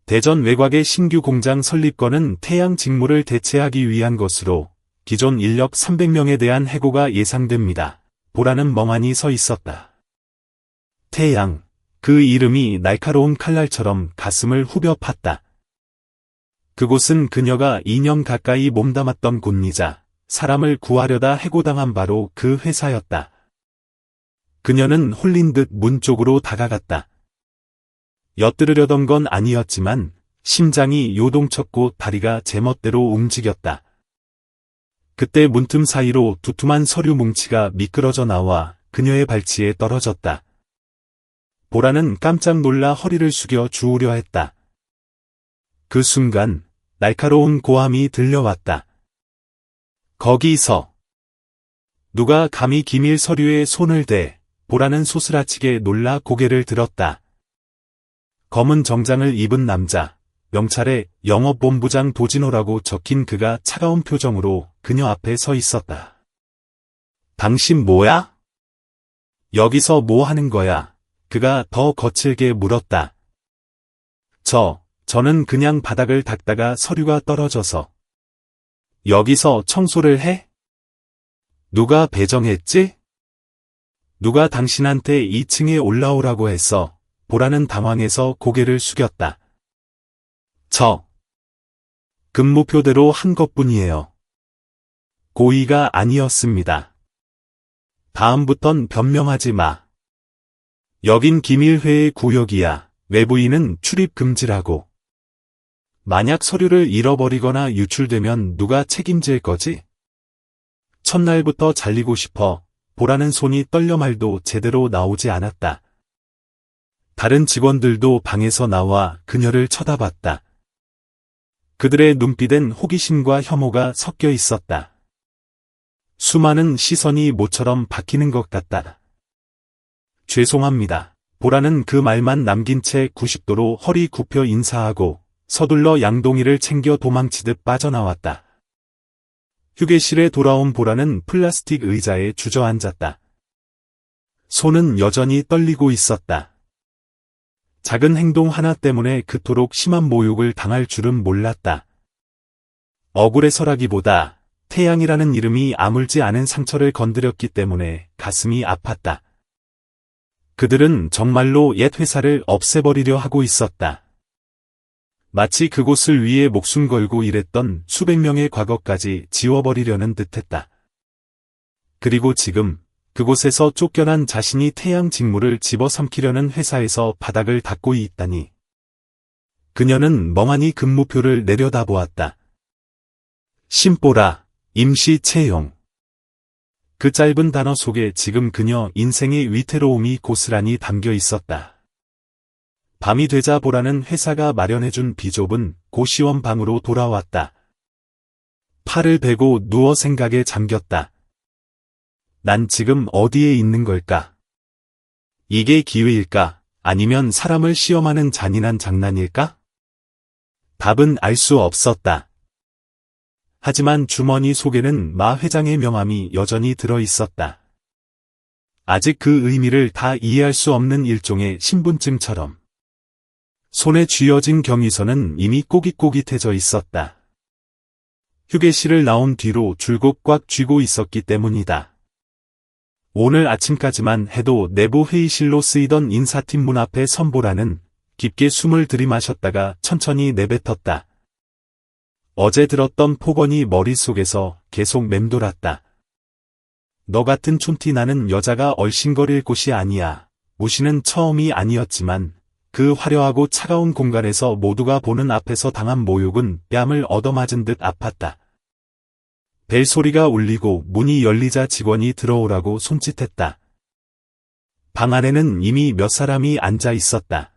대전 외곽의 신규 공장 설립건은 태양 직무를 대체하기 위한 것으로 기존 인력 300명에 대한 해고가 예상됩니다. 보라는 멍하니 서 있었다. 태양, 그 이름이 날카로운 칼날처럼 가슴을 후벼 팠다. 그곳은 그녀가 2년 가까이 몸담았던 곳이자 사람을 구하려다 해고당한 바로 그 회사였다. 그녀는 홀린 듯 문 쪽으로 다가갔다. 엿들으려던 건 아니었지만 심장이 요동쳤고 다리가 제멋대로 움직였다. 그때 문틈 사이로 두툼한 서류 뭉치가 미끄러져 나와 그녀의 발치에 떨어졌다. 보라는 깜짝 놀라 허리를 숙여 주우려 했다. 그 순간 날카로운 고함이 들려왔다. 거기서! 누가 감히 기밀 서류에 손을 대? 보라는 소스라치게 놀라 고개를 들었다. 검은 정장을 입은 남자, 명찰에 영업본부장 도진호라고 적힌 그가 차가운 표정으로 그녀 앞에 서 있었다. 당신 뭐야? 여기서 뭐 하는 거야? 그가 더 거칠게 물었다. 저는 그냥 바닥을 닦다가 서류가 떨어져서. 여기서 청소를 해? 누가 배정했지? 누가 당신한테 2층에 올라오라고 했어? 보라는 당황해서 고개를 숙였다. 근무표대로 한 것뿐이에요. 고의가 아니었습니다. 다음부턴 변명하지 마. 여긴 기밀회의 구역이야. 외부인은 출입 금지라고. 만약 서류를 잃어버리거나 유출되면 누가 책임질 거지? 첫날부터 잘리고 싶어. 보라는 손이 떨려 말도 제대로 나오지 않았다. 다른 직원들도 방에서 나와 그녀를 쳐다봤다. 그들의 눈빛엔 호기심과 혐오가 섞여 있었다. 수많은 시선이 모처럼 박히는 것 같다. 죄송합니다. 보라는 그 말만 남긴 채 90도로 허리 굽혀 인사하고 서둘러 양동이를 챙겨 도망치듯 빠져나왔다. 휴게실에 돌아온 보라는 플라스틱 의자에 주저앉았다. 손은 여전히 떨리고 있었다. 작은 행동 하나 때문에 그토록 심한 모욕을 당할 줄은 몰랐다. 억울해서라기보다 태양이라는 이름이 아물지 않은 상처를 건드렸기 때문에 가슴이 아팠다. 그들은 정말로 옛 회사를 없애버리려 하고 있었다. 마치 그곳을 위해 목숨 걸고 일했던 수백 명의 과거까지 지워버리려는 듯했다. 그리고 지금 그곳에서 쫓겨난 자신이 태양 직무를 집어삼키려는 회사에서 바닥을 닦고 있다니. 그녀는 멍하니 근무표를 내려다보았다. 심보라, 임시 채용. 그 짧은 단어 속에 지금 그녀 인생의 위태로움이 고스란히 담겨 있었다. 밤이 되자 보라는 회사가 마련해준 비좁은 고시원 방으로 돌아왔다. 팔을 베고 누워 생각에 잠겼다. 난 지금 어디에 있는 걸까? 이게 기회일까? 아니면 사람을 시험하는 잔인한 장난일까? 답은 알 수 없었다. 하지만 주머니 속에는 마 회장의 명함이 여전히 들어 있었다. 아직 그 의미를 다 이해할 수 없는 일종의 신분증처럼. 손에 쥐어진 경위서는 이미 꼬깃꼬깃해져 있었다. 휴게실을 나온 뒤로 줄곧 꽉 쥐고 있었기 때문이다. 오늘 아침까지만 해도 내부 회의실로 쓰이던 인사팀 문 앞에 선 보라는 깊게 숨을 들이마셨다가 천천히 내뱉었다. 어제 들었던 폭언이 머릿속에서 계속 맴돌았다. 너 같은 촌티 나는 여자가 얼씬거릴 곳이 아니야. 무시는 처음이 아니었지만 그 화려하고 차가운 공간에서 모두가 보는 앞에서 당한 모욕은 뺨을 얻어맞은 듯 아팠다. 벨소리가 울리고 문이 열리자 직원이 들어오라고 손짓했다. 방 안에는 이미 몇 사람이 앉아 있었다.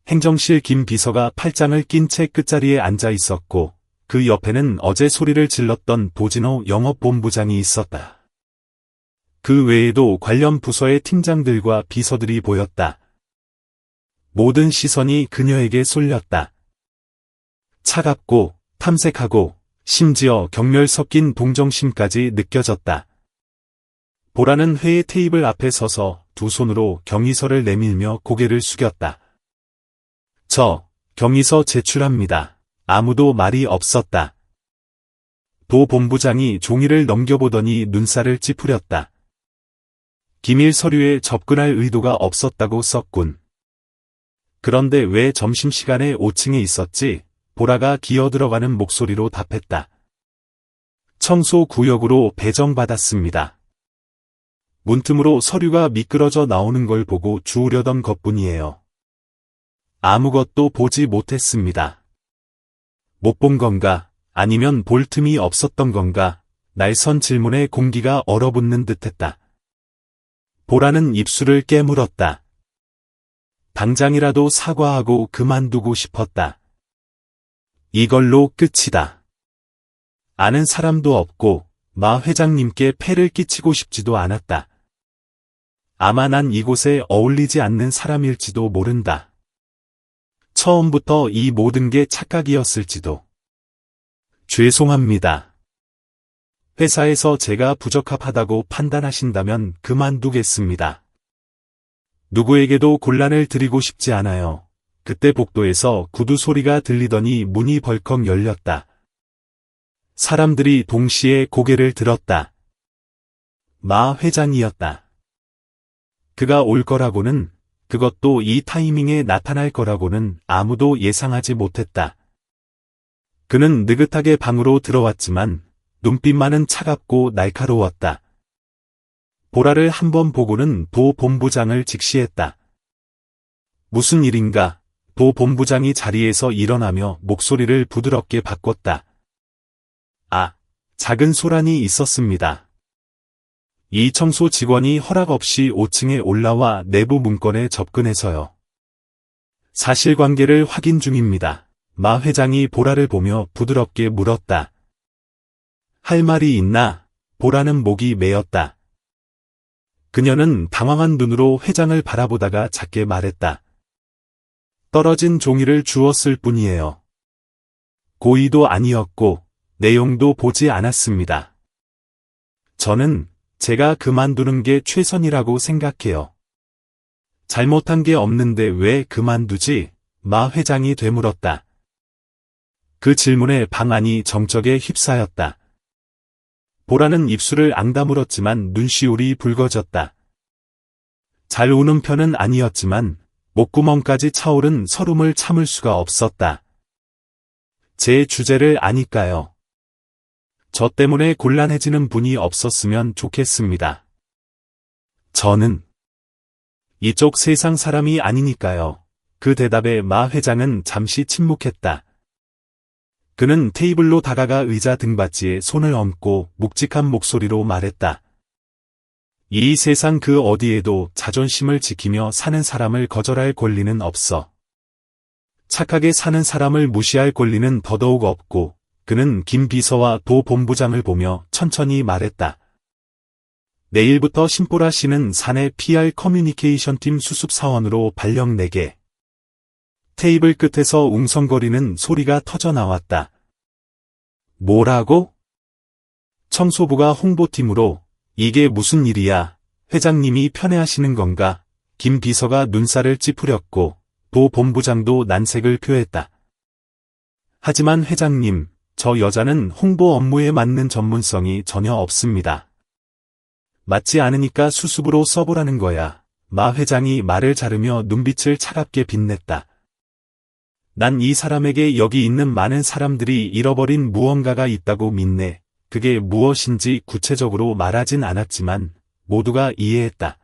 행정실 김 비서가 팔짱을 낀 채 끝자리에 앉아 있었고 그 옆에는 어제 소리를 질렀던 도진호 영업본부장이 있었다. 그 외에도 관련 부서의 팀장들과 비서들이 보였다. 모든 시선이 그녀에게 쏠렸다. 차갑고 탐색하고 심지어 경멸 섞인 동정심까지 느껴졌다. 보라는 회의 테이블 앞에 서서 두 손으로 경위서를 내밀며 고개를 숙였다. 저 경위서 제출합니다. 아무도 말이 없었다. 도 본부장이 종이를 넘겨보더니 눈살을 찌푸렸다. 기밀 서류에 접근할 의도가 없었다고 썼군. 그런데 왜 점심시간에 5층에 있었지? 보라가 기어들어가는 목소리로 답했다. 청소구역으로 배정받았습니다. 문틈으로 서류가 미끄러져 나오는 걸 보고 주우려던 것뿐이에요. 아무것도 보지 못했습니다. 못 본 건가? 아니면 볼 틈이 없었던 건가? 날선 질문에 공기가 얼어붙는 듯했다. 보라는 입술을 깨물었다. 당장이라도 사과하고 그만두고 싶었다. 이걸로 끝이다. 아는 사람도 없고 마 회장님께 폐를 끼치고 싶지도 않았다. 아마 난 이곳에 어울리지 않는 사람일지도 모른다. 처음부터 이 모든 게 착각이었을지도. 죄송합니다. 회사에서 제가 부적합하다고 판단하신다면 그만두겠습니다. 누구에게도 곤란을 드리고 싶지 않아요. 그때 복도에서 구두 소리가 들리더니 문이 벌컥 열렸다. 사람들이 동시에 고개를 들었다. 마 회장이었다. 그가 올 거라고는, 그것도 이 타이밍에 나타날 거라고는 아무도 예상하지 못했다. 그는 느긋하게 방으로 들어왔지만 눈빛만은 차갑고 날카로웠다. 보라를 한번 보고는 도 본부장을 직시했다. 무슨 일인가? 도 본부장이 자리에서 일어나며 목소리를 부드럽게 바꿨다. 아, 작은 소란이 있었습니다. 이 청소 직원이 허락 없이 5층에 올라와 내부 문건에 접근해서요. 사실관계를 확인 중입니다. 마 회장이 보라를 보며 부드럽게 물었다. 할 말이 있나? 보라는 목이 메었다. 그녀는 당황한 눈으로 회장을 바라보다가 작게 말했다. 떨어진 종이를 주었을 뿐이에요. 고의도 아니었고 내용도 보지 않았습니다. 저는 제가 그만두는 게 최선이라고 생각해요. 잘못한 게 없는데 왜 그만두지? 마 회장이 되물었다. 그 질문에 방 안이 정적에 휩싸였다. 보라는 입술을 앙다물었지만 눈시울이 붉어졌다. 잘 우는 편은 아니었지만 목구멍까지 차오른 설움을 참을 수가 없었다. 제 주제를 아니까요. 저 때문에 곤란해지는 분이 없었으면 좋겠습니다. 저는 이쪽 세상 사람이 아니니까요. 그 대답에 마 회장은 잠시 침묵했다. 그는 테이블로 다가가 의자 등받이에 손을 얹고 묵직한 목소리로 말했다. 이 세상 그 어디에도 자존심을 지키며 사는 사람을 거절할 권리는 없어. 착하게 사는 사람을 무시할 권리는 더더욱 없고, 그는 김 비서와 도 본부장을 보며 천천히 말했다. 내일부터 신보라 씨는 사내 PR 커뮤니케이션 팀 수습 사원으로 발령 내게. 테이블 끝에서 웅성거리는 소리가 터져 나왔다. 뭐라고? 청소부가 홍보팀으로, 이게 무슨 일이야? 회장님이 편애하시는 건가? 김 비서가 눈살을 찌푸렸고, 도 본부장도 난색을 표했다. 하지만 회장님, 저 여자는 홍보 업무에 맞는 전문성이 전혀 없습니다. 맞지 않으니까 수습으로 써보라는 거야. 마 회장이 말을 자르며 눈빛을 차갑게 빛냈다. 난 이 사람에게 여기 있는 많은 사람들이 잃어버린 무언가가 있다고 믿네. 그게 무엇인지 구체적으로 말하진 않았지만 모두가 이해했다.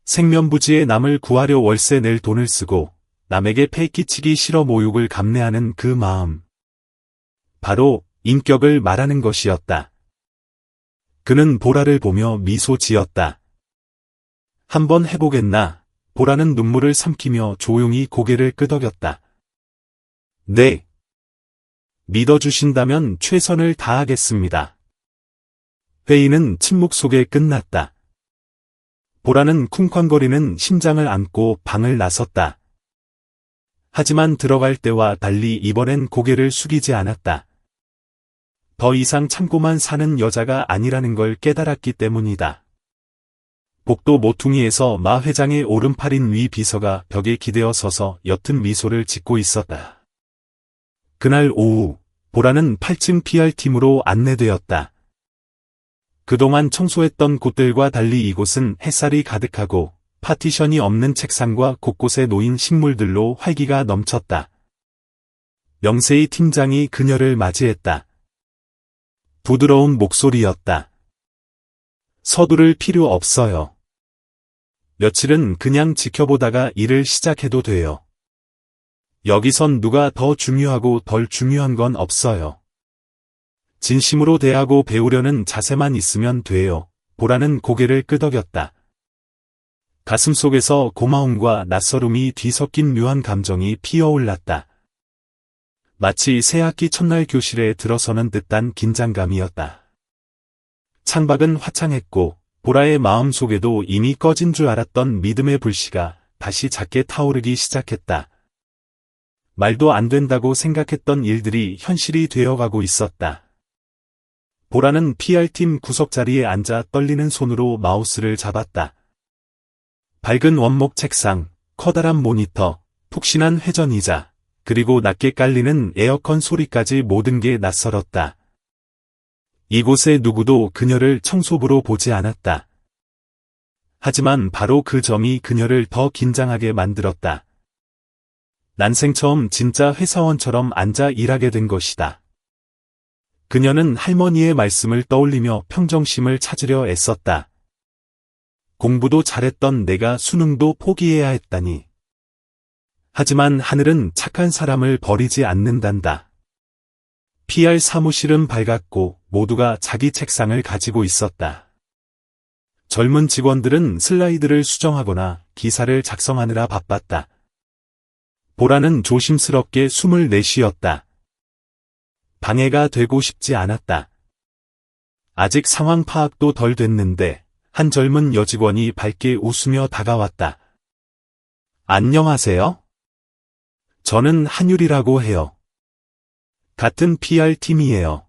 생면부지에 남을 구하려 월세 낼 돈을 쓰고 남에게 패 끼치기 싫어 모욕을 감내하는 그 마음. 바로 인격을 말하는 것이었다. 그는 보라를 보며 미소 지었다. 한번 해보겠나? 보라는 눈물을 삼키며 조용히 고개를 끄덕였다. 네. 믿어주신다면 최선을 다하겠습니다. 회의는 침묵 속에 끝났다. 보라는 쿵쾅거리는 심장을 안고 방을 나섰다. 하지만 들어갈 때와 달리 이번엔 고개를 숙이지 않았다. 더 이상 참고만 사는 여자가 아니라는 걸 깨달았기 때문이다. 복도 모퉁이에서 마 회장의 오른팔인 위 비서가 벽에 기대어 서서 옅은 미소를 짓고 있었다. 그날 오후, 보라는 8층 PR팀으로 안내되었다. 그동안 청소했던 곳들과 달리 이곳은 햇살이 가득하고 파티션이 없는 책상과 곳곳에 놓인 식물들로 활기가 넘쳤다. 명세희 팀장이 그녀를 맞이했다. 부드러운 목소리였다. 서두를 필요 없어요. 며칠은 그냥 지켜보다가 일을 시작해도 돼요. 여기선 누가 더 중요하고 덜 중요한 건 없어요. 진심으로 대하고 배우려는 자세만 있으면 돼요. 보라는 고개를 끄덕였다. 가슴속에서 고마움과 낯설음이 뒤섞인 묘한 감정이 피어올랐다. 마치 새학기 첫날 교실에 들어서는 듯한 긴장감이었다. 창밖은 화창했고 보라의 마음속에도 이미 꺼진 줄 알았던 믿음의 불씨가 다시 작게 타오르기 시작했다. 말도 안 된다고 생각했던 일들이 현실이 되어가고 있었다. 보라는 PR팀 구석 자리에 앉아 떨리는 손으로 마우스를 잡았다. 밝은 원목 책상, 커다란 모니터, 푹신한 회전의자, 그리고 낮게 깔리는 에어컨 소리까지 모든 게 낯설었다. 이곳에 누구도 그녀를 청소부로 보지 않았다. 하지만 바로 그 점이 그녀를 더 긴장하게 만들었다. 난생 처음 진짜 회사원처럼 앉아 일하게 된 것이다. 그녀는 할머니의 말씀을 떠올리며 평정심을 찾으려 애썼다. 공부도 잘했던 내가 수능도 포기해야 했다니. 하지만 하늘은 착한 사람을 버리지 않는단다. PR 사무실은 밝았고 모두가 자기 책상을 가지고 있었다. 젊은 직원들은 슬라이드를 수정하거나 기사를 작성하느라 바빴다. 보라는 조심스럽게 숨을 내쉬었다. 방해가 되고 싶지 않았다. 아직 상황 파악도 덜 됐는데 한 젊은 여직원이 밝게 웃으며 다가왔다. 안녕하세요. 저는 한율이라고 해요. 같은 PR팀이에요.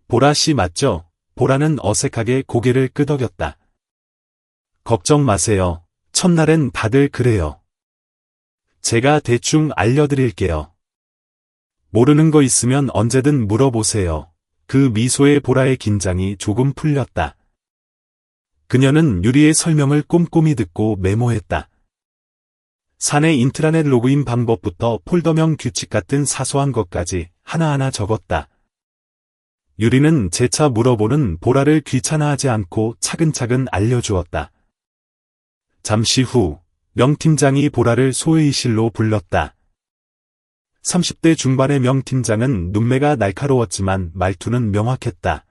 보라 씨 맞죠? 보라는 어색하게 고개를 끄덕였다. 걱정 마세요. 첫날엔 다들 그래요. 제가 대충 알려드릴게요. 모르는 거 있으면 언제든 물어보세요. 그 미소에 보라의 긴장이 조금 풀렸다. 그녀는 유리의 설명을 꼼꼼히 듣고 메모했다. 사내 인트라넷 로그인 방법부터 폴더명 규칙 같은 사소한 것까지 하나하나 적었다. 유리는 재차 물어보는 보라를 귀찮아하지 않고 차근차근 알려주었다. 잠시 후 명 팀장이 보라를 소회의실로 불렀다. 30대 중반의 명 팀장은 눈매가 날카로웠지만 말투는 명확했다.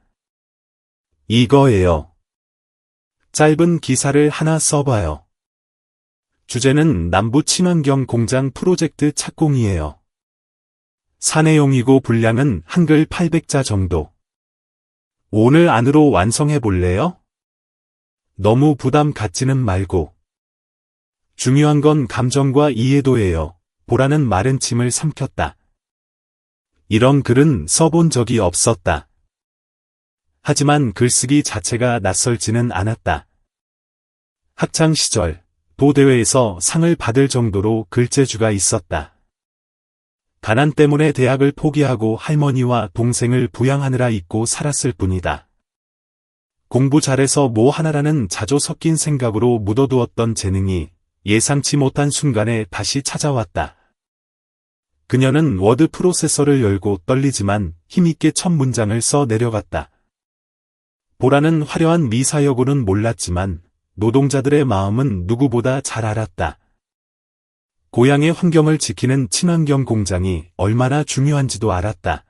이거예요. 짧은 기사를 하나 써봐요. 주제는 남부 친환경 공장 프로젝트 착공이에요. 사내용이고 분량은 한글 800자 정도. 오늘 안으로 완성해 볼래요? 너무 부담 갖지는 말고. 중요한 건 감정과 이해도예요. 보라는 마른 침을 삼켰다. 이런 글은 써본 적이 없었다. 하지만 글쓰기 자체가 낯설지는 않았다. 학창 시절 도대회에서 상을 받을 정도로 글재주가 있었다. 가난 때문에 대학을 포기하고 할머니와 동생을 부양하느라 잊고 살았을 뿐이다. 공부 잘해서 뭐 하나라는 자조 섞인 생각으로 묻어두었던 재능이 예상치 못한 순간에 다시 찾아왔다. 그녀는 워드 프로세서를 열고 떨리지만 힘있게 첫 문장을 써 내려갔다. 보라는 화려한 미사여구는 몰랐지만 노동자들의 마음은 누구보다 잘 알았다. 고향의 환경을 지키는 친환경 공장이 얼마나 중요한지도 알았다.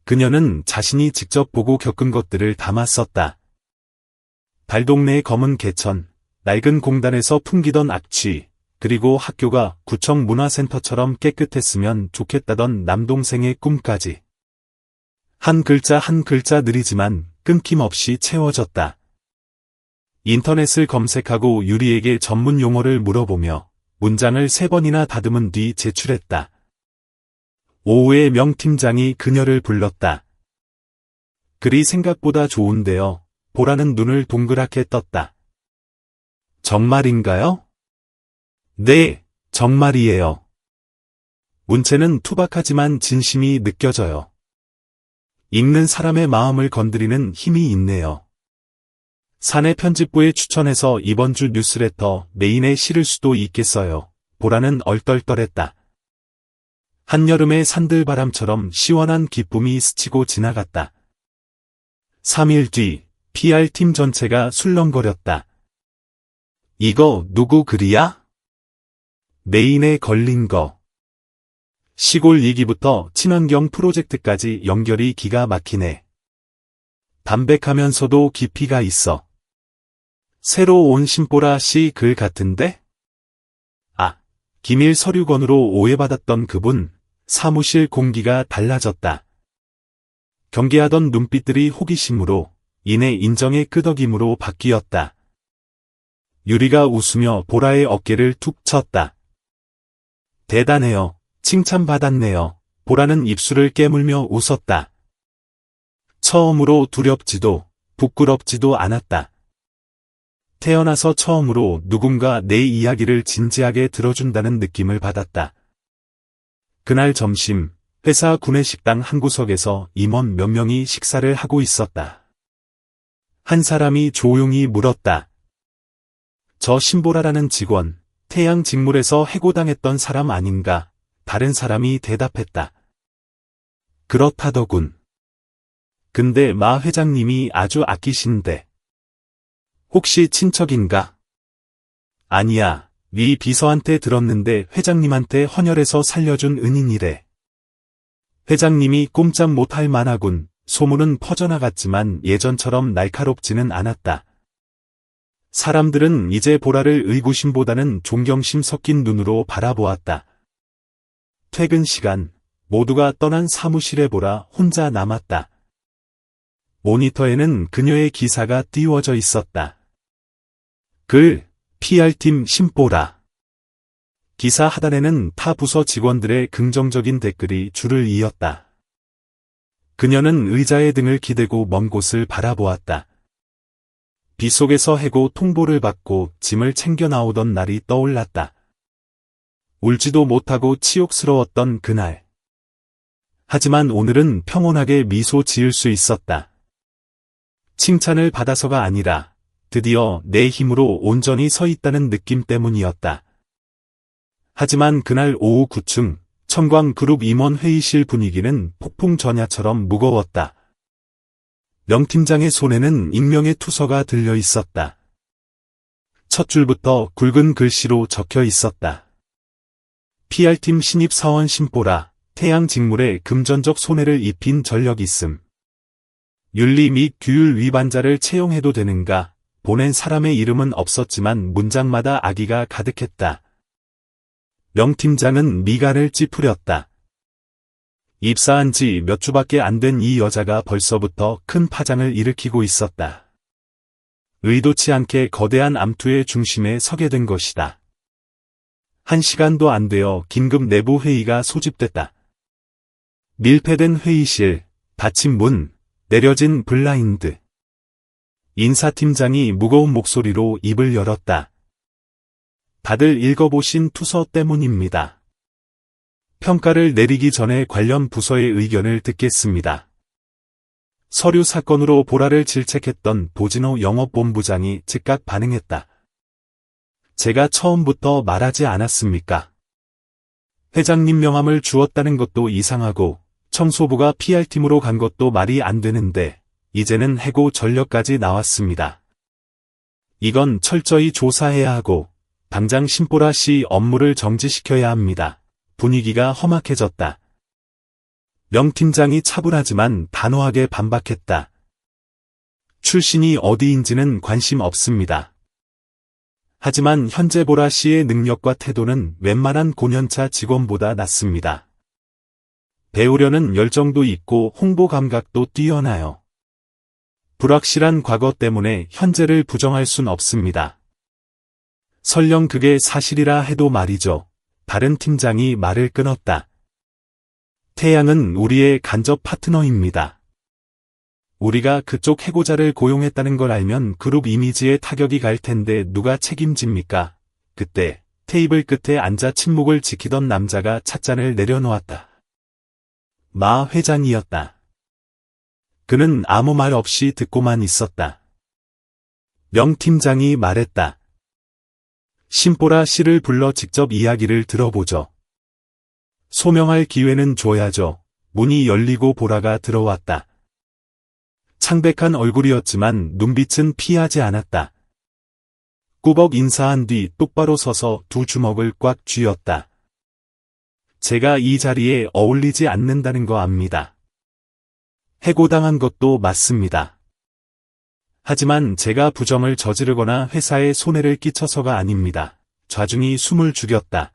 그녀는 자신이 직접 보고 겪은 것들을 담아 썼다. 달동네의 검은 개천, 낡은 공단에서 풍기던 악취, 그리고 학교가 구청 문화센터처럼 깨끗했으면 좋겠다던 남동생의 꿈까지. 한 글자 한 글자 느리지만 끊김없이 채워졌다. 인터넷을 검색하고 유리에게 전문 용어를 물어보며 문장을 3번이나 다듬은 뒤 제출했다. 오후에 명 팀장이 그녀를 불렀다. 글이 생각보다 좋은데요. 보라는 눈을 동그랗게 떴다. 정말인가요? 네, 정말이에요. 문체는 투박하지만 진심이 느껴져요. 읽는 사람의 마음을 건드리는 힘이 있네요. 사내 편집부에 추천해서 이번 주 뉴스레터 메인에 실을 수도 있겠어요. 보라는 얼떨떨했다. 한여름의 산들바람처럼 시원한 기쁨이 스치고 지나갔다. 3일 뒤 PR팀 전체가 술렁거렸다. 이거 누구 글이야? 메인에 걸린 거. 시골 이기부터 친환경 프로젝트까지 연결이 기가 막히네. 담백하면서도 깊이가 있어. 새로 온 신보라 씨 글 같은데? 아, 기밀 서류건으로 오해받았던 그분, 사무실 공기가 달라졌다. 경계하던 눈빛들이 호기심으로, 이내 인정의 끄덕임으로 바뀌었다. 유리가 웃으며 보라의 어깨를 툭 쳤다. 대단해요. 칭찬받았네요. 보라는 입술을 깨물며 웃었다. 처음으로 두렵지도 부끄럽지도 않았다. 태어나서 처음으로 누군가 내 이야기를 진지하게 들어준다는 느낌을 받았다. 그날 점심, 회사 구내식당 한 구석에서 임원 몇 명이 식사를 하고 있었다. 한 사람이 조용히 물었다. 저 신보라라는 직원, 태양 직물에서 해고당했던 사람 아닌가? 다른 사람이 대답했다. 그렇다더군. 근데 마 회장님이 아주 아끼신데. 혹시 친척인가? 아니야, 네 비서한테 들었는데 회장님한테 헌혈해서 살려준 은인이래. 회장님이 꼼짝 못할 만하군. 소문은 퍼져나갔지만 예전처럼 날카롭지는 않았다. 사람들은 이제 보라를 의구심보다는 존경심 섞인 눈으로 바라보았다. 퇴근 시간, 모두가 떠난 사무실에 보라 혼자 남았다. 모니터에는 그녀의 기사가 띄워져 있었다. 글, PR팀 신보라. 기사 하단에는 타 부서 직원들의 긍정적인 댓글이 줄을 이었다. 그녀는 의자에 등을 기대고 먼 곳을 바라보았다. 빗속에서 해고 통보를 받고 짐을 챙겨 나오던 날이 떠올랐다. 울지도 못하고 치욕스러웠던 그날. 하지만 오늘은 평온하게 미소 지을 수 있었다. 칭찬을 받아서가 아니라 드디어 내 힘으로 온전히 서 있다는 느낌 때문이었다. 하지만 그날 오후 9층 청광그룹 임원 회의실 분위기는 폭풍 전야처럼 무거웠다. 명 팀장의 손에는 익명의 투서가 들려 있었다. 첫 줄부터 굵은 글씨로 적혀 있었다. PR팀 신입 사원 신보라, 태양 직물에 금전적 손해를 입힌 전력 있음. 윤리 및 규율 위반자를 채용해도 되는가? 보낸 사람의 이름은 없었지만 문장마다 악의가 가득했다. 명 팀장은 미간을 찌푸렸다. 입사한 지 몇 주밖에 안 된 이 여자가 벌써부터 큰 파장을 일으키고 있었다. 의도치 않게 거대한 암투의 중심에 서게 된 것이다. 1시간도 안 되어 긴급 내부 회의가 소집됐다. 밀폐된 회의실, 닫힌 문, 내려진 블라인드. 인사팀장이 무거운 목소리로 입을 열었다. 다들 읽어보신 투서 때문입니다. 평가를 내리기 전에 관련 부서의 의견을 듣겠습니다. 서류 사건으로 보라를 질책했던 도진호 영업본부장이 즉각 반응했다. 제가 처음부터 말하지 않았습니까? 회장님 명함을 주었다는 것도 이상하고 청소부가 PR팀으로 간 것도 말이 안 되는데 이제는 해고 전력까지 나왔습니다. 이건 철저히 조사해야 하고 당장 신보라 씨 업무를 정지시켜야 합니다. 분위기가 험악해졌다. 명 팀장이 차분하지만 단호하게 반박했다. 출신이 어디인지는 관심 없습니다. 하지만 현재 보라 씨의 능력과 태도는 웬만한 고년차 직원보다 낫습니다. 배우려는 열정도 있고 홍보 감각도 뛰어나요. 불확실한 과거 때문에 현재를 부정할 순 없습니다. 설령 그게 사실이라 해도 말이죠. 다른 팀장이 말을 끊었다. 태양은 우리의 간접 파트너입니다. 우리가 그쪽 해고자를 고용했다는 걸 알면 그룹 이미지에 타격이 갈 텐데 누가 책임집니까? 그때 테이블 끝에 앉아 침묵을 지키던 남자가 찻잔을 내려놓았다. 마 회장이었다. 그는 아무 말 없이 듣고만 있었다. 명 팀장이 말했다. 신보라 씨를 불러 직접 이야기를 들어보죠. 소명할 기회는 줘야죠. 문이 열리고 보라가 들어왔다. 창백한 얼굴이었지만 눈빛은 피하지 않았다. 꾸벅 인사한 뒤 똑바로 서서 두 주먹을 꽉 쥐었다. 제가 이 자리에 어울리지 않는다는 거 압니다. 해고당한 것도 맞습니다. 하지만 제가 부정을 저지르거나 회사에 손해를 끼쳐서가 아닙니다. 좌중이 숨을 죽였다.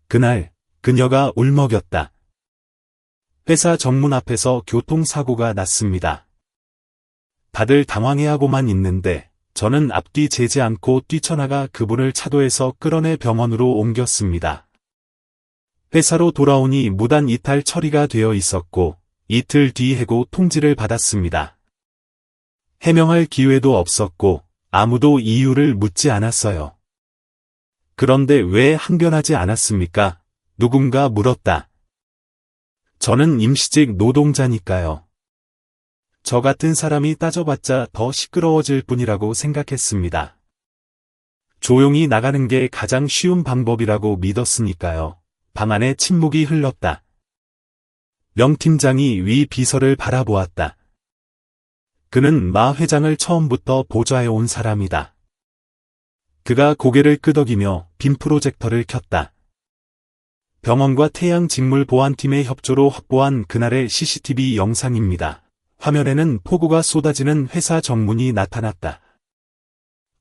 그날 그녀가 울먹였다. 회사 정문 앞에서 교통사고가 났습니다. 다들 당황해하고만 있는데 저는 앞뒤 재지 않고 뛰쳐나가 그분을 차도에서 끌어내 병원으로 옮겼습니다. 회사로 돌아오니 무단 이탈 처리가 되어 있었고 이틀 뒤 해고 통지를 받았습니다. 해명할 기회도 없었고 아무도 이유를 묻지 않았어요. 그런데 왜 항변하지 않았습니까? 누군가 물었다. 저는 임시직 노동자니까요. 저 같은 사람이 따져봤자 더 시끄러워질 뿐이라고 생각했습니다. 조용히 나가는 게 가장 쉬운 방법이라고 믿었으니까요. 방 안에 침묵이 흘렀다. 명 팀장이 위 비서를 바라보았다. 그는 마 회장을 처음부터 보좌해온 사람이다. 그가 고개를 끄덕이며 빔 프로젝터를 켰다. 병원과 태양직물보안팀의 협조로 확보한 그날의 CCTV 영상입니다. 화면에는 폭우가 쏟아지는 회사 정문이 나타났다.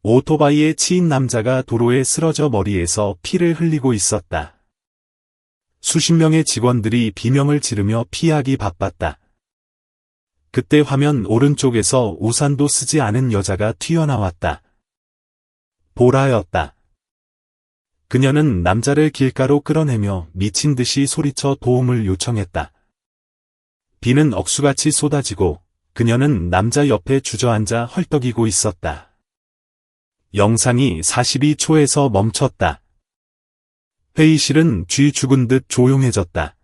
오토바이에 치인 남자가 도로에 쓰러져 머리에서 피를 흘리고 있었다. 수십 명의 직원들이 비명을 지르며 피하기 바빴다. 그때 화면 오른쪽에서 우산도 쓰지 않은 여자가 튀어나왔다. 보라였다. 그녀는 남자를 길가로 끌어내며 미친 듯이 소리쳐 도움을 요청했다. 비는 억수같이 쏟아지고 그녀는 남자 옆에 주저앉아 헐떡이고 있었다. 영상이 42초에서 멈췄다. 회의실은 쥐 죽은 듯 조용해졌다.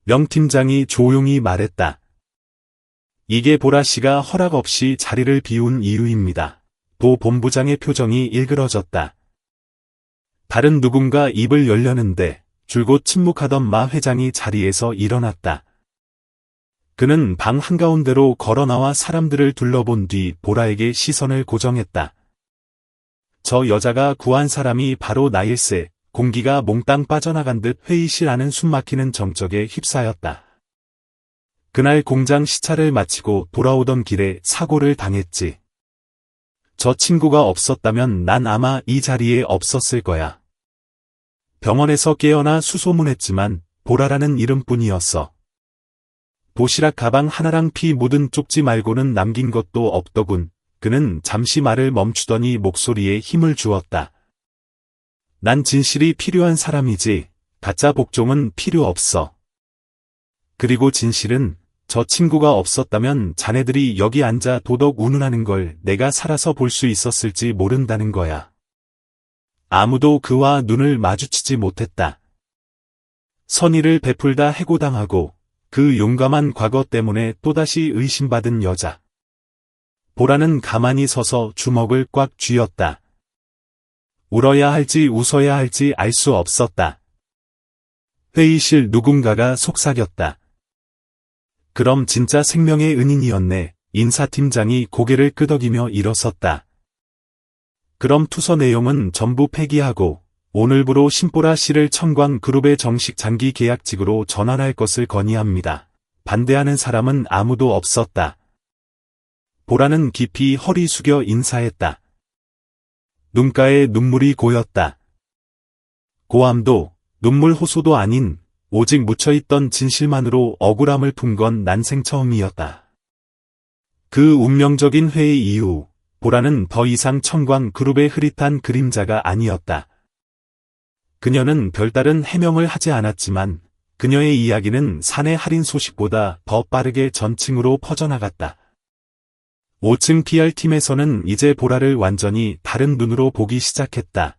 명 팀장이 조용히 말했다. 이게 보라 씨가 허락 없이 자리를 비운 이유입니다. 도 본부장의 표정이 일그러졌다. 다른 누군가 입을 열려는데 줄곧 침묵하던 마 회장이 자리에서 일어났다. 그는 방 한가운데로 걸어나와 사람들을 둘러본 뒤 보라에게 시선을 고정했다. 저 여자가 구한 사람이 바로 나일세. 공기가 몽땅 빠져나간 듯 회의실 안은 숨막히는 정적에 휩싸였다. 그날 공장 시차를 마치고 돌아오던 길에 사고를 당했지. 저 친구가 없었다면 난 아마 이 자리에 없었을 거야. 병원에서 깨어나 수소문했지만 보라라는 이름뿐이었어. 도시락 가방 하나랑 피 묻은 쪽지 말고는 남긴 것도 없더군. 그는 잠시 말을 멈추더니 목소리에 힘을 주었다. 난 진실이 필요한 사람이지 가짜 복종은 필요 없어. 그리고 진실은 저 친구가 없었다면 자네들이 여기 앉아 도덕 운운하는 걸 내가 살아서 볼 수 있었을지 모른다는 거야. 아무도 그와 눈을 마주치지 못했다. 선의를 베풀다 해고당하고 그 용감한 과거 때문에 또다시 의심받은 여자. 보라는 가만히 서서 주먹을 꽉 쥐었다. 울어야 할지 웃어야 할지 알 수 없었다. 회의실 누군가가 속삭였다. 그럼 진짜 생명의 은인이었네. 인사팀장이 고개를 끄덕이며 일어섰다. 그럼 투서 내용은 전부 폐기하고 오늘부로 신보라 씨를 청광그룹의 정식 장기 계약직으로 전환할 것을 건의합니다. 반대하는 사람은 아무도 없었다. 보라는 깊이 허리 숙여 인사했다. 눈가에 눈물이 고였다. 고함도 눈물 호소도 아닌 오직 묻혀있던 진실만으로 억울함을 푼 건 난생 처음이었다. 그 운명적인 회의 이후 보라는 더 이상 청광그룹의 흐릿한 그림자가 아니었다. 그녀는 별다른 해명을 하지 않았지만 그녀의 이야기는 사내 할인 소식보다 더 빠르게 전층으로 퍼져나갔다. 5층 PR팀에서는 이제 보라를 완전히 다른 눈으로 보기 시작했다.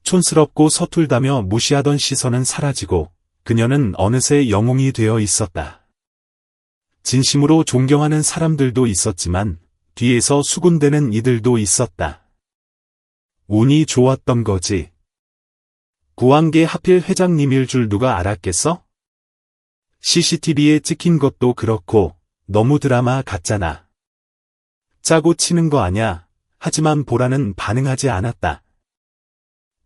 촌스럽고 서툴다며 무시하던 시선은 사라지고 그녀는 어느새 영웅이 되어 있었다. 진심으로 존경하는 사람들도 있었지만 뒤에서 수군대는 이들도 있었다. 운이 좋았던 거지. 구한 게 하필 회장님일 줄 누가 알았겠어? CCTV에 찍힌 것도 그렇고 너무 드라마 같잖아. 짜고 치는 거 아냐. 하지만 보라는 반응하지 않았다.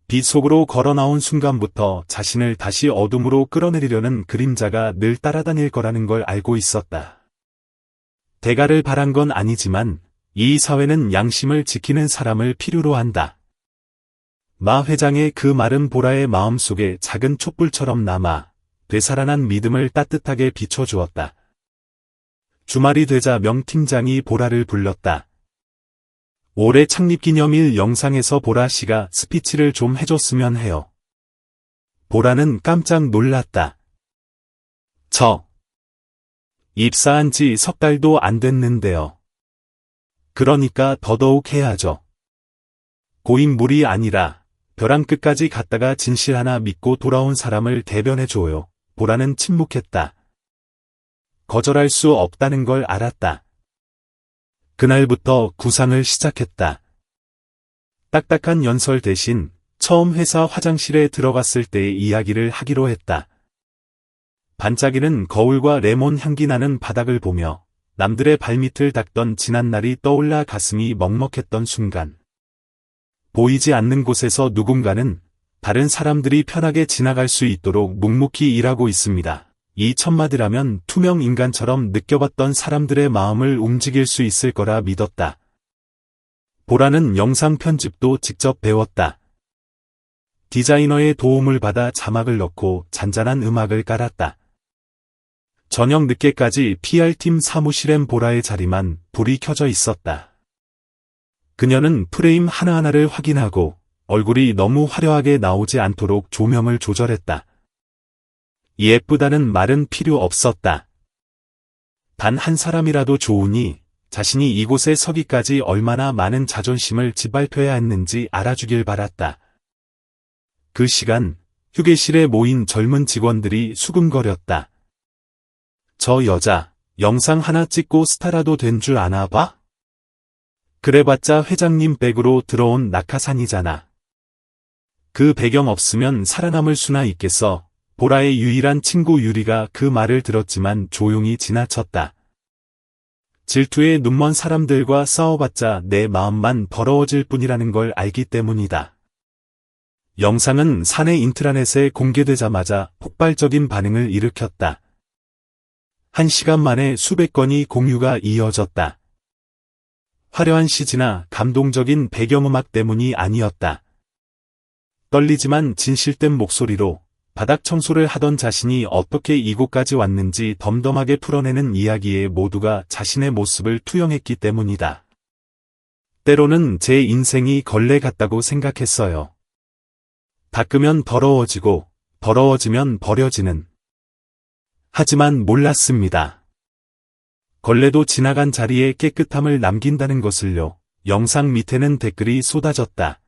빛 속으로 걸어나온 순간부터 자신을 다시 어둠으로 끌어내리려는 그림자가 늘 따라다닐 거라는 걸 알고 있었다. 대가를 바란 건 아니지만 이 사회는 양심을 지키는 사람을 필요로 한다. 마 회장의 그 말은 보라의 마음속에 작은 촛불처럼 남아 되살아난 믿음을 따뜻하게 비춰주었다. 주말이 되자 명 팀장이 보라를 불렀다. 올해 창립기념일 영상에서 보라 씨가 스피치를 좀 해줬으면 해요. 보라는 깜짝 놀랐다. 입사한 지 3달도 안 됐는데요. 그러니까 더더욱 해야죠. 고인물이 아니라 벼랑 끝까지 갔다가 진실 하나 믿고 돌아온 사람을 대변해줘요. 보라는 침묵했다. 거절할 수 없다는 걸 알았다. 그날부터 구상을 시작했다. 딱딱한 연설 대신 처음 회사 화장실에 들어갔을 때의 이야기를 하기로 했다. 반짝이는 거울과 레몬 향기 나는 바닥을 보며 남들의 발밑을 닦던 지난날이 떠올라 가슴이 먹먹했던 순간. 보이지 않는 곳에서 누군가는 다른 사람들이 편하게 지나갈 수 있도록 묵묵히 일하고 있습니다. 이 첫마디라면 투명 인간처럼 느껴봤던 사람들의 마음을 움직일 수 있을 거라 믿었다. 보라는 영상 편집도 직접 배웠다. 디자이너의 도움을 받아 자막을 넣고 잔잔한 음악을 깔았다. 저녁 늦게까지 PR팀 사무실엔 보라의 자리만 불이 켜져 있었다. 그녀는 프레임 하나하나를 확인하고 얼굴이 너무 화려하게 나오지 않도록 조명을 조절했다. 예쁘다는 말은 필요 없었다. 단 한 사람이라도 좋으니 자신이 이곳에 서기까지 얼마나 많은 자존심을 짓밟혀야 했는지 알아주길 바랐다. 그 시간 휴게실에 모인 젊은 직원들이 수근거렸다. 저 여자 영상 하나 찍고 스타라도 된 줄 아나 봐? 그래봤자 회장님 백으로 들어온 낙하산이잖아. 그 배경 없으면 살아남을 수나 있겠어. 보라의 유일한 친구 유리가 그 말을 들었지만 조용히 지나쳤다. 질투에 눈먼 사람들과 싸워봤자 내 마음만 더러워질 뿐이라는 걸 알기 때문이다. 영상은 사내 인트라넷에 공개되자마자 폭발적인 반응을 일으켰다. 1시간 만에 수백 건의 공유가 이어졌다. 화려한 CG나 감동적인 배경음악 때문이 아니었다. 떨리지만 진실된 목소리로 바닥 청소를 하던 자신이 어떻게 이곳까지 왔는지 덤덤하게 풀어내는 이야기에 모두가 자신의 모습을 투영했기 때문이다. 때로는 제 인생이 걸레 같다고 생각했어요. 닦으면 더러워지고 더러워지면 버려지는. 하지만 몰랐습니다. 걸레도 지나간 자리에 깨끗함을 남긴다는 것을요. 영상 밑에는 댓글이 쏟아졌다.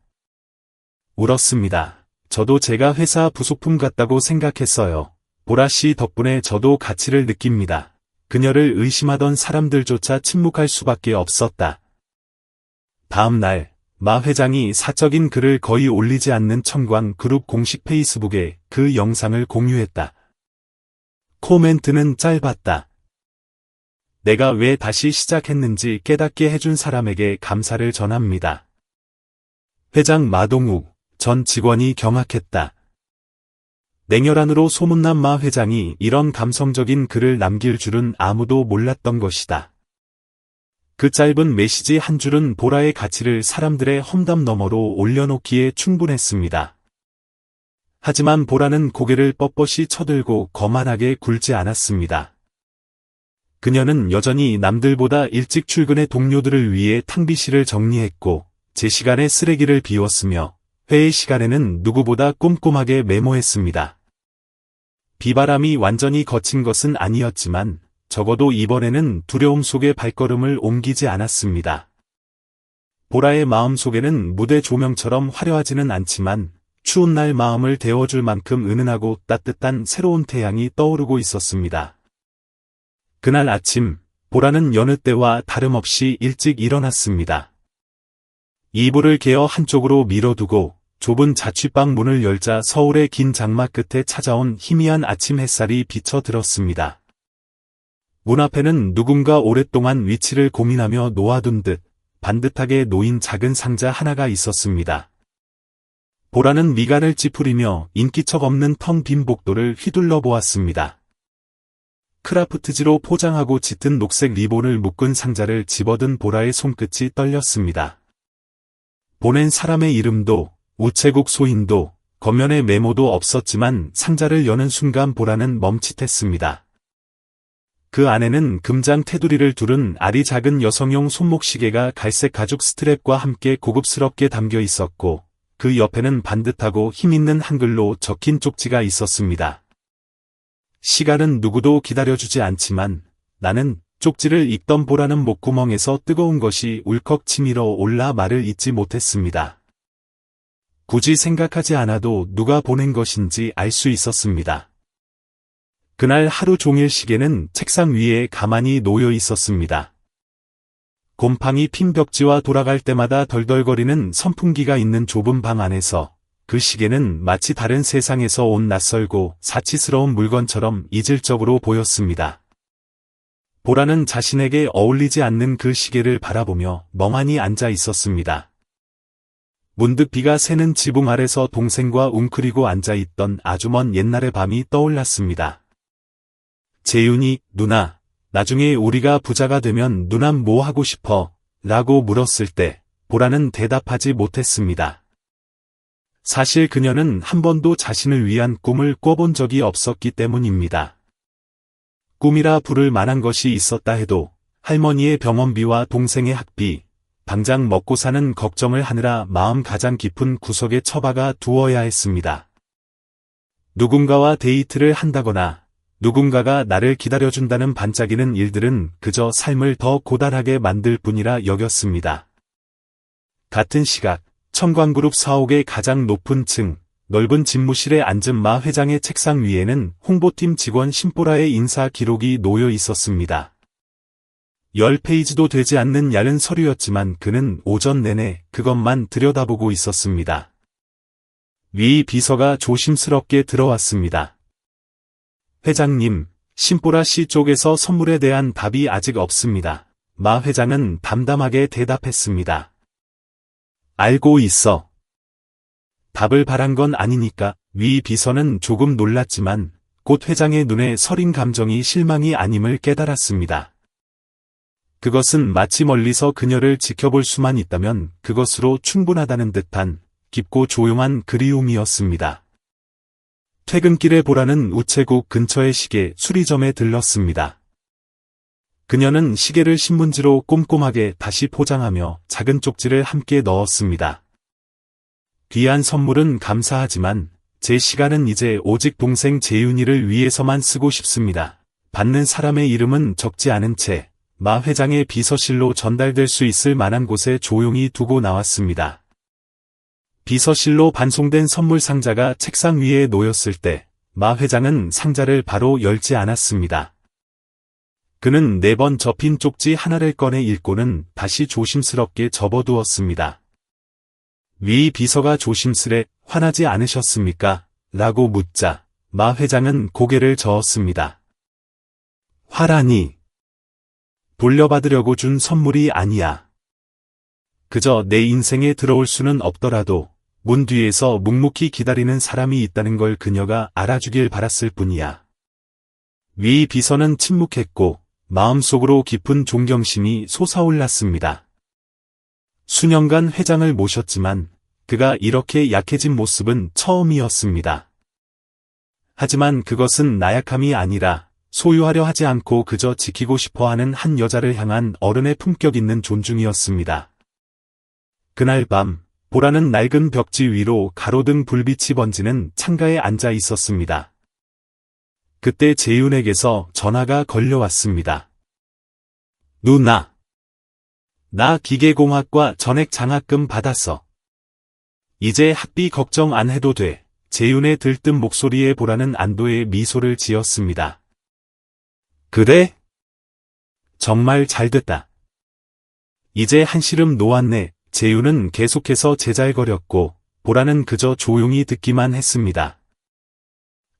울었습니다. 저도 제가 회사 부속품 같다고 생각했어요. 보라 씨 덕분에 저도 가치를 느낍니다. 그녀를 의심하던 사람들조차 침묵할 수밖에 없었다. 다음 날, 마 회장이 사적인 글을 거의 올리지 않는 청광 그룹 공식 페이스북에 그 영상을 공유했다. 코멘트는 짧았다. 내가 왜 다시 시작했는지 깨닫게 해준 사람에게 감사를 전합니다. 회장 마동욱 전 직원이 경악했다. 냉혈한으로 소문난 마 회장이 이런 감성적인 글을 남길 줄은 아무도 몰랐던 것이다. 그 짧은 메시지 한 줄은 보라의 가치를 사람들의 험담 너머로 올려놓기에 충분했습니다. 하지만 보라는 고개를 뻣뻣이 쳐들고 거만하게 굴지 않았습니다. 그녀는 여전히 남들보다 일찍 출근해 동료들을 위해 탕비실을 정리했고 제 시간에 쓰레기를 비웠으며 회의 시간에는 누구보다 꼼꼼하게 메모했습니다. 비바람이 완전히 거친 것은 아니었지만 적어도 이번에는 두려움 속에 발걸음을 옮기지 않았습니다. 보라의 마음속에는 무대 조명처럼 화려하지는 않지만 추운 날 마음을 데워줄 만큼 은은하고 따뜻한 새로운 태양이 떠오르고 있었습니다. 그날 아침, 보라는 여느 때와 다름없이 일찍 일어났습니다. 이불을 개어 한쪽으로 밀어두고 좁은 자취방 문을 열자 서울의 긴 장마 끝에 찾아온 희미한 아침 햇살이 비쳐들었습니다. 문 앞에는 누군가 오랫동안 위치를 고민하며 놓아둔 듯 반듯하게 놓인 작은 상자 하나가 있었습니다. 보라는 미간을 찌푸리며 인기척 없는 텅 빈 복도를 휘둘러 보았습니다. 크라프트지로 포장하고 짙은 녹색 리본을 묶은 상자를 집어든 보라의 손끝이 떨렸습니다. 보낸 사람의 이름도 우체국 소인도 겉면에 메모도 없었지만 상자를 여는 순간 보라는 멈칫했습니다. 그 안에는 금장 테두리를 두른 알이 작은 여성용 손목시계가 갈색 가죽 스트랩과 함께 고급스럽게 담겨 있었고 그 옆에는 반듯하고 힘있는 한글로 적힌 쪽지가 있었습니다. 시간은 누구도 기다려주지 않지만 나는 쪽지를 읽던 보라는 목구멍에서 뜨거운 것이 울컥 치밀어 올라 말을 잇지 못했습니다. 굳이 생각하지 않아도 누가 보낸 것인지 알 수 있었습니다. 그날 하루 종일 시계는 책상 위에 가만히 놓여 있었습니다. 곰팡이 핀 벽지와 돌아갈 때마다 덜덜거리는 선풍기가 있는 좁은 방 안에서 그 시계는 마치 다른 세상에서 온 낯설고 사치스러운 물건처럼 이질적으로 보였습니다. 보라는 자신에게 어울리지 않는 그 시계를 바라보며 멍하니 앉아 있었습니다. 문득 비가 새는 지붕 아래서 동생과 웅크리고 앉아있던 아주 먼 옛날의 밤이 떠올랐습니다. 재윤이, 누나, 나중에 우리가 부자가 되면 누난 뭐 하고 싶어? 라고 물었을 때 보라는 대답하지 못했습니다. 사실 그녀는 한 번도 자신을 위한 꿈을 꿔본 적이 없었기 때문입니다. 꿈이라 부를 만한 것이 있었다 해도 할머니의 병원비와 동생의 학비, 당장 먹고 사는 걱정을 하느라 마음 가장 깊은 구석에 처박아 두어야 했습니다. 누군가와 데이트를 한다거나 누군가가 나를 기다려준다는 반짝이는 일들은 그저 삶을 더 고달하게 만들 뿐이라 여겼습니다. 같은 시각 청광그룹 사옥의 가장 높은 층 넓은 집무실에 앉은 마 회장의 책상 위에는 홍보팀 직원 신보라의 인사 기록이 놓여 있었습니다. 10페이지도 되지 않는 얇은 서류였지만 그는 오전 내내 그것만 들여다보고 있었습니다. 위 비서가 조심스럽게 들어왔습니다. 회장님, 신보라 씨 쪽에서 선물에 대한 답이 아직 없습니다. 마 회장은 담담하게 대답했습니다. 알고 있어. 답을 바란 건 아니니까. 위 비서는 조금 놀랐지만 곧 회장의 눈에 서린 감정이 실망이 아님을 깨달았습니다. 그것은 마치 멀리서 그녀를 지켜볼 수만 있다면 그것으로 충분하다는 듯한 깊고 조용한 그리움이었습니다. 퇴근길에 보라는 우체국 근처의 시계 수리점에 들렀습니다. 그녀는 시계를 신문지로 꼼꼼하게 다시 포장하며 작은 쪽지를 함께 넣었습니다. 귀한 선물은 감사하지만 제 시간은 이제 오직 동생 재윤이를 위해서만 쓰고 싶습니다. 받는 사람의 이름은 적지 않은 채 마 회장의 비서실로 전달될 수 있을 만한 곳에 조용히 두고 나왔습니다. 비서실로 반송된 선물 상자가 책상 위에 놓였을 때 마 회장은 상자를 바로 열지 않았습니다. 그는 4번 접힌 쪽지 하나를 꺼내 읽고는 다시 조심스럽게 접어두었습니다. 위 비서가 조심스레 화나지 않으셨습니까? 라고 묻자 마 회장은 고개를 저었습니다. 화라니. 돌려받으려고 준 선물이 아니야. 그저 내 인생에 들어올 수는 없더라도 문 뒤에서 묵묵히 기다리는 사람이 있다는 걸 그녀가 알아주길 바랐을 뿐이야. 위 비서는 침묵했고 마음속으로 깊은 존경심이 솟아올랐습니다. 수년간 회장을 모셨지만 그가 이렇게 약해진 모습은 처음이었습니다. 하지만 그것은 나약함이 아니라 소유하려 하지 않고 그저 지키고 싶어하는 한 여자를 향한 어른의 품격 있는 존중이었습니다. 그날 밤 보라는 낡은 벽지 위로 가로등 불빛이 번지는 창가에 앉아 있었습니다. 그때 재윤에게서 전화가 걸려왔습니다. 누나. 나 기계공학과 전액 장학금 받았어. 이제 학비 걱정 안 해도 돼. 재윤의 들뜬 목소리에 보라는 안도의 미소를 지었습니다. 그래? 정말 잘됐다. 이제 한시름 놓았네. 재윤은 계속해서 제잘거렸고 보라는 그저 조용히 듣기만 했습니다.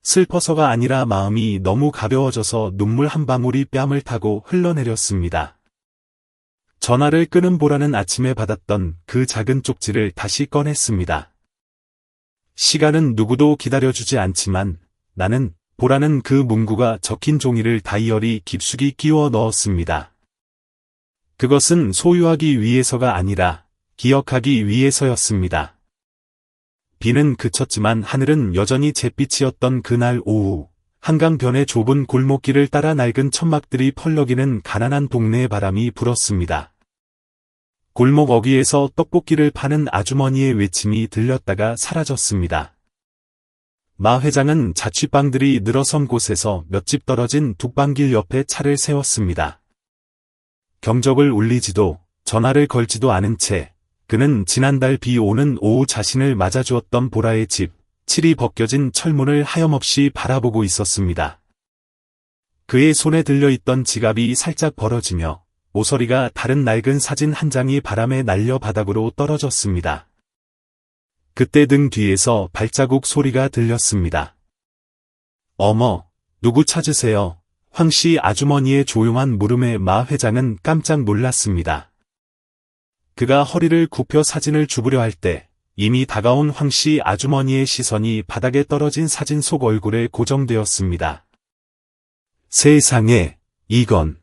슬퍼서가 아니라 마음이 너무 가벼워져서 눈물 한 방울이 뺨을 타고 흘러내렸습니다. 전화를 끊은 보라는 아침에 받았던 그 작은 쪽지를 다시 꺼냈습니다. 시간은 누구도 기다려주지 않지만 나는 보라는 그 문구가 적힌 종이를 다이어리 깊숙이 끼워 넣었습니다. 그것은 소유하기 위해서가 아니라 기억하기 위해서였습니다. 비는 그쳤지만 하늘은 여전히 잿빛이었던 그날 오후, 한강변의 좁은 골목길을 따라 낡은 천막들이 펄럭이는 가난한 동네의 바람이 불었습니다. 골목 어귀에서 떡볶이를 파는 아주머니의 외침이 들렸다가 사라졌습니다. 마 회장은 자취방들이 늘어선 곳에서 몇 집 떨어진 뚝방길 옆에 차를 세웠습니다. 경적을 울리지도 전화를 걸지도 않은 채 그는 지난달 비 오는 오후 자신을 맞아주었던 보라의 집, 칠이 벗겨진 철문을 하염없이 바라보고 있었습니다. 그의 손에 들려있던 지갑이 살짝 벌어지며 모서리가 다른 낡은 사진 한 장이 바람에 날려 바닥으로 떨어졌습니다. 그때 등 뒤에서 발자국 소리가 들렸습니다. 어머, 누구 찾으세요? 황씨 아주머니의 조용한 물음에 마 회장은 깜짝 놀랐습니다. 그가 허리를 굽혀 사진을 줍으려 할 때 이미 다가온 황씨 아주머니의 시선이 바닥에 떨어진 사진 속 얼굴에 고정되었습니다. 세상에, 이건.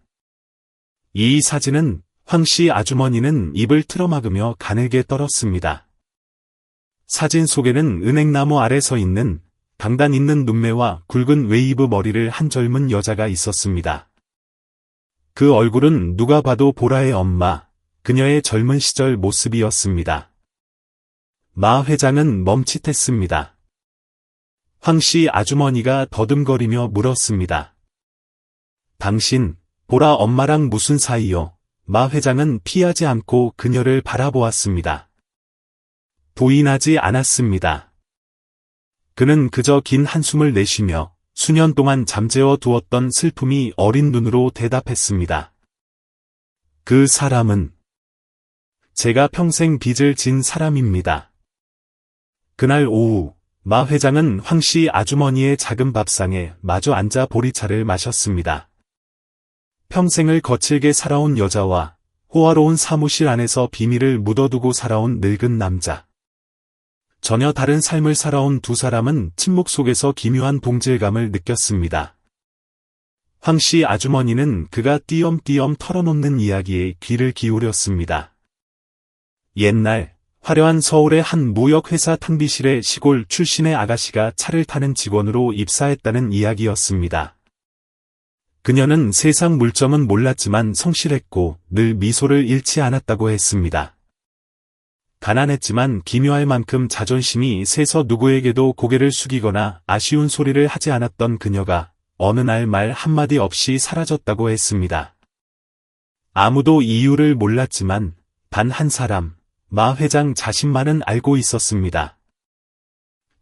이 사진은 황씨 아주머니는 입을 틀어막으며 가늘게 떨었습니다. 사진 속에는 은행나무 아래 서 있는 강단 있는 눈매와 굵은 웨이브 머리를 한 젊은 여자가 있었습니다. 그 얼굴은 누가 봐도 보라의 엄마, 그녀의 젊은 시절 모습이었습니다. 마 회장은 멈칫했습니다. 황씨 아주머니가 더듬거리며 물었습니다. 당신, 보라 엄마랑 무슨 사이요? 마 회장은 피하지 않고 그녀를 바라보았습니다. 부인하지 않았습니다. 그는 그저 긴 한숨을 내쉬며 수년 동안 잠재워 두었던 슬픔이 어린 눈으로 대답했습니다. 그 사람은 제가 평생 빚을 진 사람입니다. 그날 오후, 마 회장은 황씨 아주머니의 작은 밥상에 마주 앉아 보리차를 마셨습니다. 평생을 거칠게 살아온 여자와 호화로운 사무실 안에서 비밀을 묻어두고 살아온 늙은 남자. 전혀 다른 삶을 살아온 두 사람은 침묵 속에서 기묘한 동질감을 느꼈습니다. 황씨 아주머니는 그가 띄엄띄엄 털어놓는 이야기에 귀를 기울였습니다. 옛날 화려한 서울의 한 무역회사 탕비실에 시골 출신의 아가씨가 차를 타는 직원으로 입사했다는 이야기였습니다. 그녀는 세상 물정은 몰랐지만 성실했고 늘 미소를 잃지 않았다고 했습니다. 가난했지만 기묘할 만큼 자존심이 세서 누구에게도 고개를 숙이거나 아쉬운 소리를 하지 않았던 그녀가 어느 날 말 한마디 없이 사라졌다고 했습니다. 아무도 이유를 몰랐지만 단 한 사람, 마 회장 자신만은 알고 있었습니다.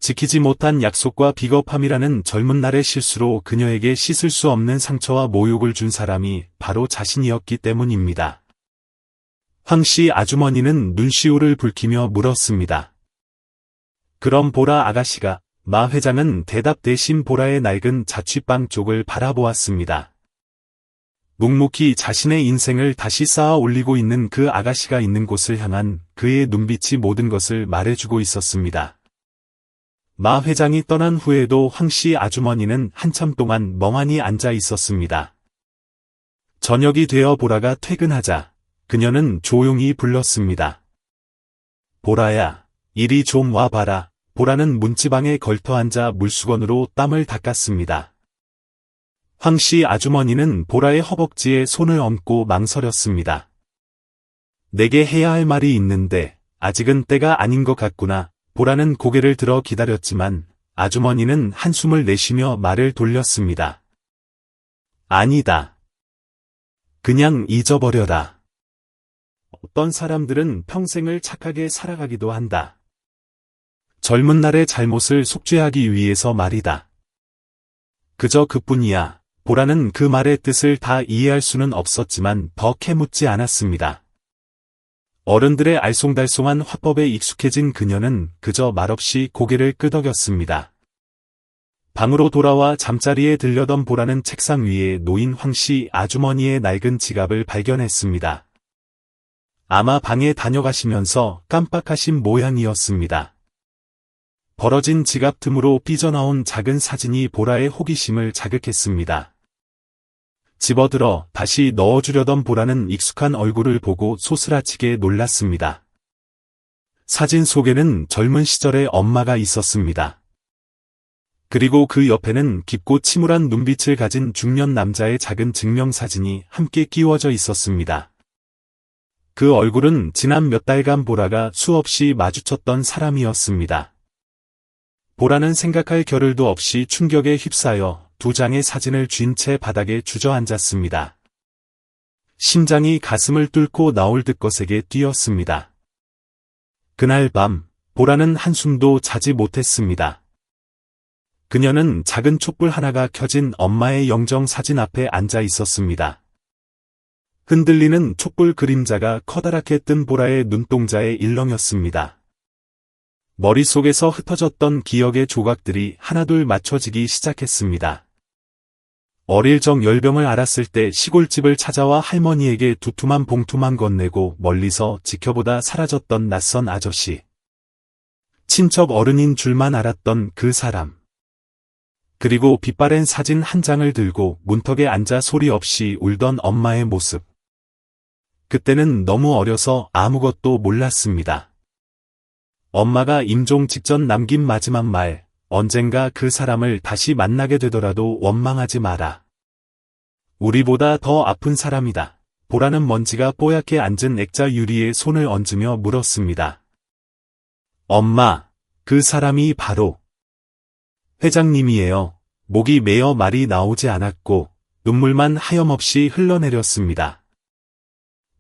지키지 못한 약속과 비겁함이라는 젊은 날의 실수로 그녀에게 씻을 수 없는 상처와 모욕을 준 사람이 바로 자신이었기 때문입니다. 황씨 아주머니는 눈시울을 붉히며 물었습니다. 그럼 보라 아가씨가? 마 회장은 대답 대신 보라의 낡은 자취방 쪽을 바라보았습니다. 묵묵히 자신의 인생을 다시 쌓아 올리고 있는 그 아가씨가 있는 곳을 향한 그의 눈빛이 모든 것을 말해주고 있었습니다. 마 회장이 떠난 후에도 황씨 아주머니는 한참 동안 멍하니 앉아 있었습니다. 저녁이 되어 보라가 퇴근하자 그녀는 조용히 불렀습니다. 보라야, 이리 좀 와봐라. 보라는 문지방에 걸터앉아 물수건으로 땀을 닦았습니다. 황씨 아주머니는 보라의 허벅지에 손을 얹고 망설였습니다. 내게 해야 할 말이 있는데 아직은 때가 아닌 것 같구나. 보라는 고개를 들어 기다렸지만 아주머니는 한숨을 내쉬며 말을 돌렸습니다. 아니다. 그냥 잊어버려라. 어떤 사람들은 평생을 착하게 살아가기도 한다. 젊은 날의 잘못을 속죄하기 위해서 말이다. 그저 그뿐이야. 보라는 그 말의 뜻을 다 이해할 수는 없었지만 더 캐묻지 않았습니다. 어른들의 알쏭달쏭한 화법에 익숙해진 그녀는 그저 말없이 고개를 끄덕였습니다. 방으로 돌아와 잠자리에 들려던 보라는 책상 위에 놓인 황씨 아주머니의 낡은 지갑을 발견했습니다. 아마 방에 다녀가시면서 깜빡하신 모양이었습니다. 벌어진 지갑 틈으로 삐져나온 작은 사진이 보라의 호기심을 자극했습니다. 집어들어 다시 넣어주려던 보라는 익숙한 얼굴을 보고 소스라치게 놀랐습니다. 사진 속에는 젊은 시절의 엄마가 있었습니다. 그리고 그 옆에는 깊고 침울한 눈빛을 가진 중년 남자의 작은 증명사진이 함께 끼워져 있었습니다. 그 얼굴은 지난 몇 달간 보라가 수없이 마주쳤던 사람이었습니다. 보라는 생각할 겨를도 없이 충격에 휩싸여 두 장의 사진을 쥔 채 바닥에 주저앉았습니다. 심장이 가슴을 뚫고 나올 듯 거세게 뛰었습니다. 그날 밤, 보라는 한숨도 자지 못했습니다. 그녀는 작은 촛불 하나가 켜진 엄마의 영정 사진 앞에 앉아 있었습니다. 흔들리는 촛불 그림자가 커다랗게 뜬 보라의 눈동자에 일렁였습니다. 머릿속에서 흩어졌던 기억의 조각들이 하나둘 맞춰지기 시작했습니다. 어릴 적 열병을 앓았을 때 시골집을 찾아와 할머니에게 두툼한 봉투만 건네고 멀리서 지켜보다 사라졌던 낯선 아저씨. 친척 어른인 줄만 알았던 그 사람. 그리고 빛바랜 사진 한 장을 들고 문턱에 앉아 소리 없이 울던 엄마의 모습. 그때는 너무 어려서 아무것도 몰랐습니다. 엄마가 임종 직전 남긴 마지막 말, 언젠가 그 사람을 다시 만나게 되더라도 원망하지 마라. 우리보다 더 아픈 사람이다. 보라는 먼지가 뽀얗게 앉은 액자 유리에 손을 얹으며 물었습니다. 엄마, 그 사람이 바로 회장님이에요. 목이 메어 말이 나오지 않았고 눈물만 하염없이 흘러내렸습니다.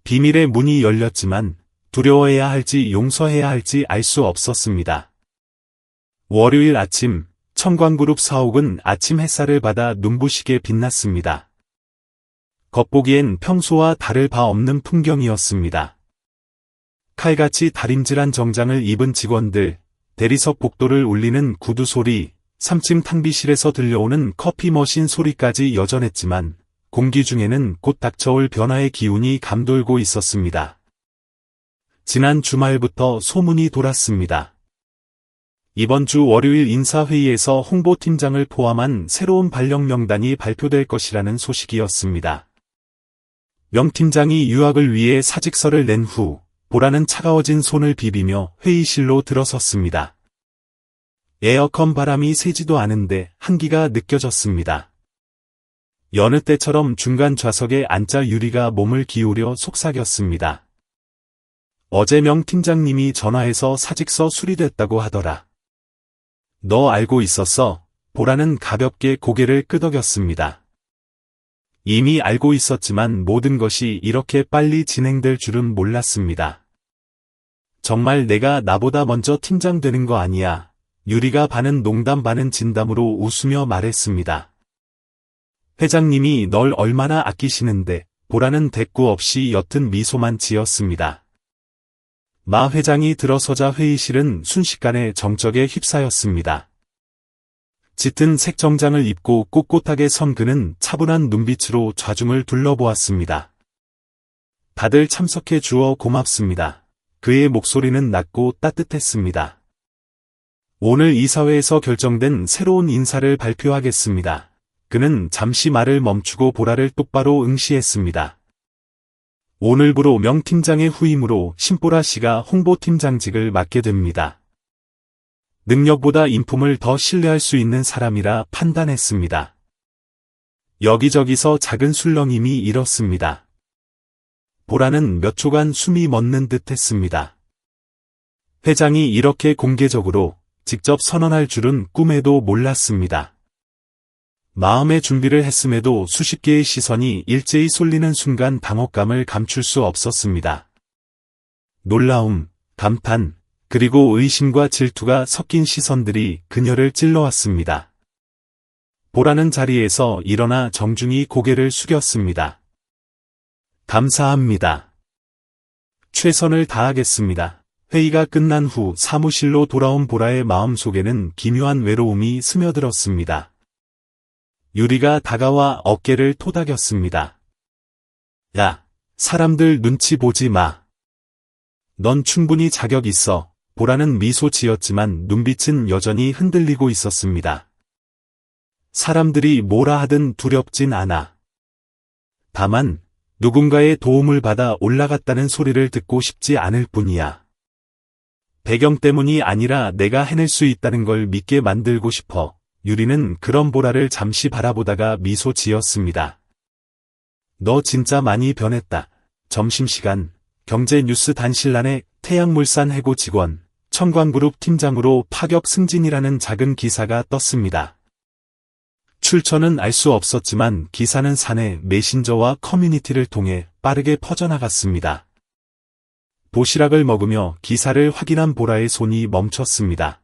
비밀의 문이 열렸지만 두려워해야 할지 용서해야 할지 알 수 없었습니다. 월요일 아침, 청광그룹 사옥은 아침 햇살을 받아 눈부시게 빛났습니다. 겉보기엔 평소와 다를 바 없는 풍경이었습니다. 칼같이 다림질한 정장을 입은 직원들, 대리석 복도를 울리는 구두 소리, 3층 탕비실에서 들려오는 커피 머신 소리까지 여전했지만 공기 중에는 곧 닥쳐올 변화의 기운이 감돌고 있었습니다. 지난 주말부터 소문이 돌았습니다. 이번 주 월요일 인사회의에서 홍보팀장을 포함한 새로운 발령 명단이 발표될 것이라는 소식이었습니다. 명 팀장이 유학을 위해 사직서를 낸 후 보라는 차가워진 손을 비비며 회의실로 들어섰습니다. 에어컨 바람이 새지도 않은데 한기가 느껴졌습니다. 여느 때처럼 중간 좌석에 앉자 유리가 몸을 기울여 속삭였습니다. 어제 명 팀장님이 전화해서 사직서 수리됐다고 하더라. 너 알고 있었어? 보라는 가볍게 고개를 끄덕였습니다. 이미 알고 있었지만 모든 것이 이렇게 빨리 진행될 줄은 몰랐습니다. 정말 내가 나보다 먼저 팀장 되는 거 아니야. 유리가 반은 농담 반은 진담으로 웃으며 말했습니다. 회장님이 널 얼마나 아끼시는데, 보라는 대꾸 없이 옅은 미소만 지었습니다. 마 회장이 들어서자 회의실은 순식간에 정적에 휩싸였습니다. 짙은 색 정장을 입고 꼿꼿하게 선 그는 차분한 눈빛으로 좌중을 둘러보았습니다. 다들 참석해 주어 고맙습니다. 그의 목소리는 낮고 따뜻했습니다. 오늘 이사회에서 결정된 새로운 인사를 발표하겠습니다. 그는 잠시 말을 멈추고 보라를 똑바로 응시했습니다. 오늘부로 명 팀장의 후임으로 신보라 씨가 홍보팀장직을 맡게 됩니다. 능력보다 인품을 더 신뢰할 수 있는 사람이라 판단했습니다. 여기저기서 작은 술렁임이 일었습니다. 보라는 몇 초간 숨이 멎는 듯 했습니다. 회장이 이렇게 공개적으로 직접 선언할 줄은 꿈에도 몰랐습니다. 마음의 준비를 했음에도 수십 개의 시선이 일제히 쏠리는 순간 당혹감을 감출 수 없었습니다. 놀라움, 감탄, 그리고 의심과 질투가 섞인 시선들이 그녀를 찔러왔습니다. 보라는 자리에서 일어나 정중히 고개를 숙였습니다. 감사합니다. 최선을 다하겠습니다. 회의가 끝난 후 사무실로 돌아온 보라의 마음속에는 기묘한 외로움이 스며들었습니다. 유리가 다가와 어깨를 토닥였습니다. 야, 사람들 눈치 보지 마. 넌 충분히 자격 있어. 보라는 미소 지었지만 눈빛은 여전히 흔들리고 있었습니다. 사람들이 뭐라 하든 두렵진 않아. 다만 누군가의 도움을 받아 올라갔다는 소리를 듣고 싶지 않을 뿐이야. 배경 때문이 아니라 내가 해낼 수 있다는 걸 믿게 만들고 싶어. 유리는 그런 보라를 잠시 바라보다가 미소 지었습니다. 너 진짜 많이 변했다. 점심시간, 경제뉴스 단신란에 태양물산 해고 직원, 청광그룹 팀장으로 파격 승진이라는 작은 기사가 떴습니다. 출처는 알 수 없었지만 기사는 사내 메신저와 커뮤니티를 통해 빠르게 퍼져나갔습니다. 도시락을 먹으며 기사를 확인한 보라의 손이 멈췄습니다.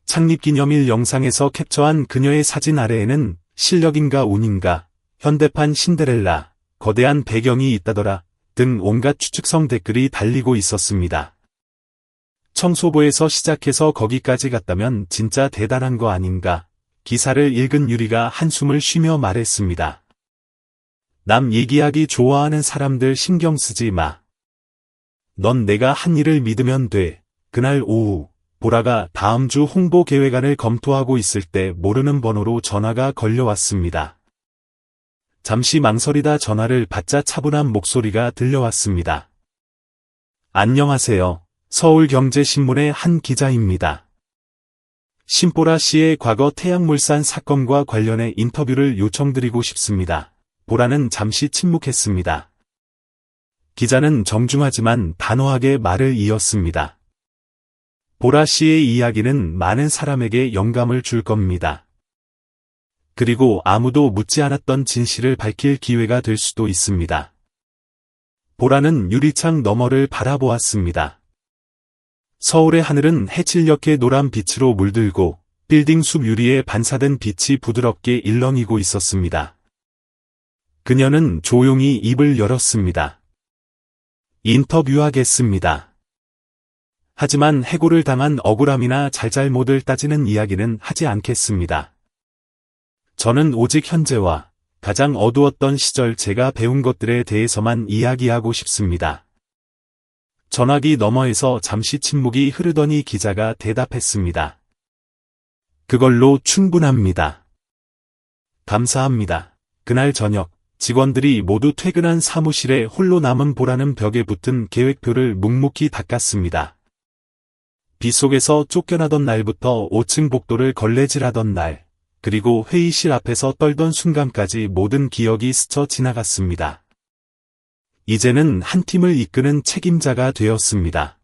창립기념일 영상에서 캡처한 그녀의 사진 아래에는 실력인가 운인가, 현대판 신데렐라, 거대한 배경이 있다더라 등 온갖 추측성 댓글이 달리고 있었습니다. 청소부에서 시작해서 거기까지 갔다면 진짜 대단한 거 아닌가. 기사를 읽은 유리가 한숨을 쉬며 말했습니다. 남 얘기하기 좋아하는 사람들 신경 쓰지 마. 넌 내가 한 일을 믿으면 돼. 그날 오후, 보라가 다음 주 홍보 계획안을 검토하고 있을 때 모르는 번호로 전화가 걸려왔습니다. 잠시 망설이다 전화를 받자 차분한 목소리가 들려왔습니다. 안녕하세요. 서울경제신문의 한 기자입니다. 신보라 씨의 과거 태양물산 사건과 관련해 인터뷰를 요청드리고 싶습니다. 보라는 잠시 침묵했습니다. 기자는 정중하지만 단호하게 말을 이었습니다. 보라 씨의 이야기는 많은 사람에게 영감을 줄 겁니다. 그리고 아무도 묻지 않았던 진실을 밝힐 기회가 될 수도 있습니다. 보라는 유리창 너머를 바라보았습니다. 서울의 하늘은 해질녘의 노란 빛으로 물들고 빌딩 숲 유리에 반사된 빛이 부드럽게 일렁이고 있었습니다. 그녀는 조용히 입을 열었습니다. 인터뷰하겠습니다. 하지만 해고를 당한 억울함이나 잘잘못을 따지는 이야기는 하지 않겠습니다. 저는 오직 현재와 가장 어두웠던 시절 제가 배운 것들에 대해서만 이야기하고 싶습니다. 전화기 너머에서 잠시 침묵이 흐르더니 기자가 대답했습니다. 그걸로 충분합니다. 감사합니다. 그날 저녁, 직원들이 모두 퇴근한 사무실에 홀로 남은 보라는 벽에 붙은 계획표를 묵묵히 닦았습니다. 빗속에서 쫓겨나던 날부터 5층 복도를 걸레질하던 날, 그리고 회의실 앞에서 떨던 순간까지 모든 기억이 스쳐 지나갔습니다. 이제는 한 팀을 이끄는 책임자가 되었습니다.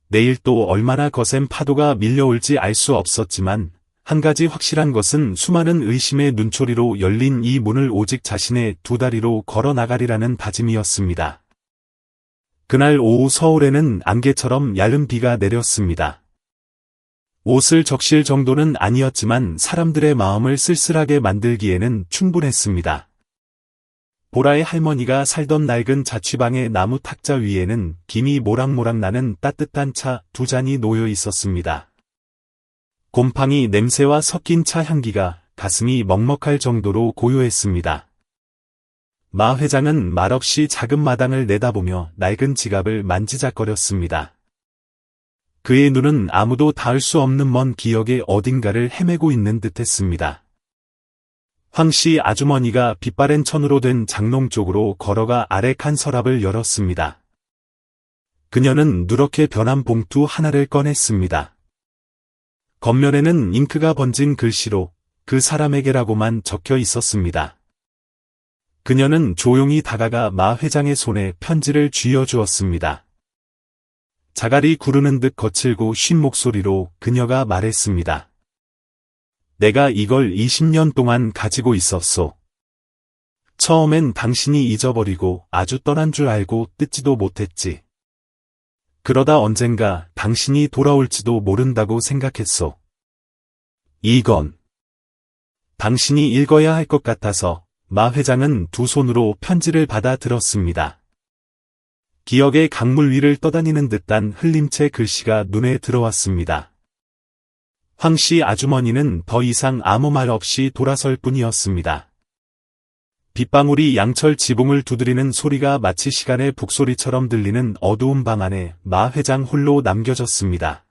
내일 또 얼마나 거센 파도가 밀려올지 알 수 없었지만 한 가지 확실한 것은 수많은 의심의 눈초리로 열린 이 문을 오직 자신의 두 다리로 걸어 나가리라는 다짐이었습니다. 그날 오후 서울에는 안개처럼 얇은 비가 내렸습니다. 옷을 적실 정도는 아니었지만 사람들의 마음을 쓸쓸하게 만들기에는 충분했습니다. 보라의 할머니가 살던 낡은 자취방의 나무 탁자 위에는 김이 모락모락 나는 따뜻한 차 두 잔이 놓여 있었습니다. 곰팡이 냄새와 섞인 차 향기가 가슴이 먹먹할 정도로 고요했습니다. 마 회장은 말없이 작은 마당을 내다보며 낡은 지갑을 만지작거렸습니다. 그의 눈은 아무도 닿을 수 없는 먼 기억의 어딘가를 헤매고 있는 듯했습니다. 황씨 아주머니가 빛바랜 천으로 된 장롱 쪽으로 걸어가 아래 칸 서랍을 열었습니다. 그녀는 누렇게 변한 봉투 하나를 꺼냈습니다. 겉면에는 잉크가 번진 글씨로 그 사람에게라고만 적혀 있었습니다. 그녀는 조용히 다가가 마 회장의 손에 편지를 쥐어주었습니다. 자갈이 구르는 듯 거칠고 쉰 목소리로 그녀가 말했습니다. 내가 이걸 20년 동안 가지고 있었소. 처음엔 당신이 잊어버리고 아주 떠난 줄 알고 뜯지도 못했지. 그러다 언젠가 당신이 돌아올지도 모른다고 생각했소. 이건 당신이 읽어야 할 것 같아서 마 회장은 두 손으로 편지를 받아 들었습니다. 기억의 강물 위를 떠다니는 듯한 흘림체 글씨가 눈에 들어왔습니다. 황씨 아주머니는 더 이상 아무 말 없이 돌아설 뿐이었습니다. 빗방울이 양철 지붕을 두드리는 소리가 마치 시간의 북소리처럼 들리는 어두운 방 안에 마 회장 홀로 남겨졌습니다.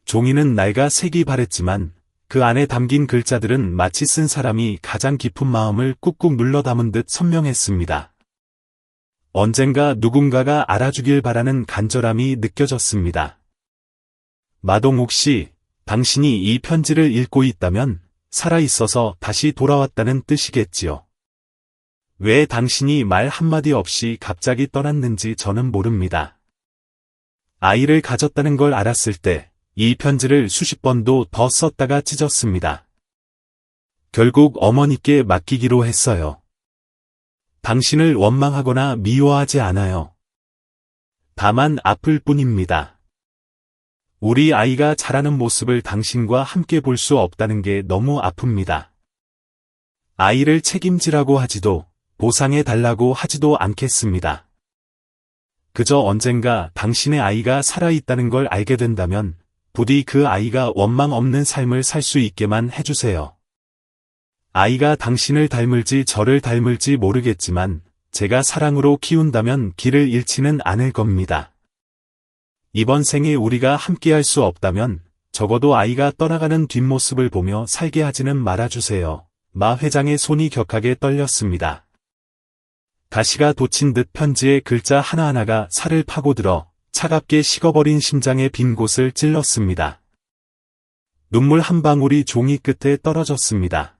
종이는 낡아 색이 바랬지만 그 안에 담긴 글자들은 마치 쓴 사람이 가장 깊은 마음을 꾹꾹 눌러 담은 듯 선명했습니다. 언젠가 누군가가 알아주길 바라는 간절함이 느껴졌습니다. 마동욱 씨, 당신이 이 편지를 읽고 있다면 살아있어서 다시 돌아왔다는 뜻이겠지요. 왜 당신이 말 한마디 없이 갑자기 떠났는지 저는 모릅니다. 아이를 가졌다는 걸 알았을 때 이 편지를 수십 번도 더 썼다가 찢었습니다. 결국 어머니께 맡기기로 했어요. 당신을 원망하거나 미워하지 않아요. 다만 아플 뿐입니다. 우리 아이가 자라는 모습을 당신과 함께 볼 수 없다는 게 너무 아픕니다. 아이를 책임지라고 하지도 보상해 달라고 하지도 않겠습니다. 그저 언젠가 당신의 아이가 살아있다는 걸 알게 된다면 부디 그 아이가 원망 없는 삶을 살 수 있게만 해주세요. 아이가 당신을 닮을지 저를 닮을지 모르겠지만 제가 사랑으로 키운다면 길을 잃지는 않을 겁니다. 이번 생에 우리가 함께할 수 없다면 적어도 아이가 떠나가는 뒷모습을 보며 살게 하지는 말아주세요. 마 회장의 손이 격하게 떨렸습니다. 가시가 돋친 듯 편지의 글자 하나하나가 살을 파고들어 차갑게 식어버린 심장의 빈 곳을 찔렀습니다. 눈물 한 방울이 종이 끝에 떨어졌습니다.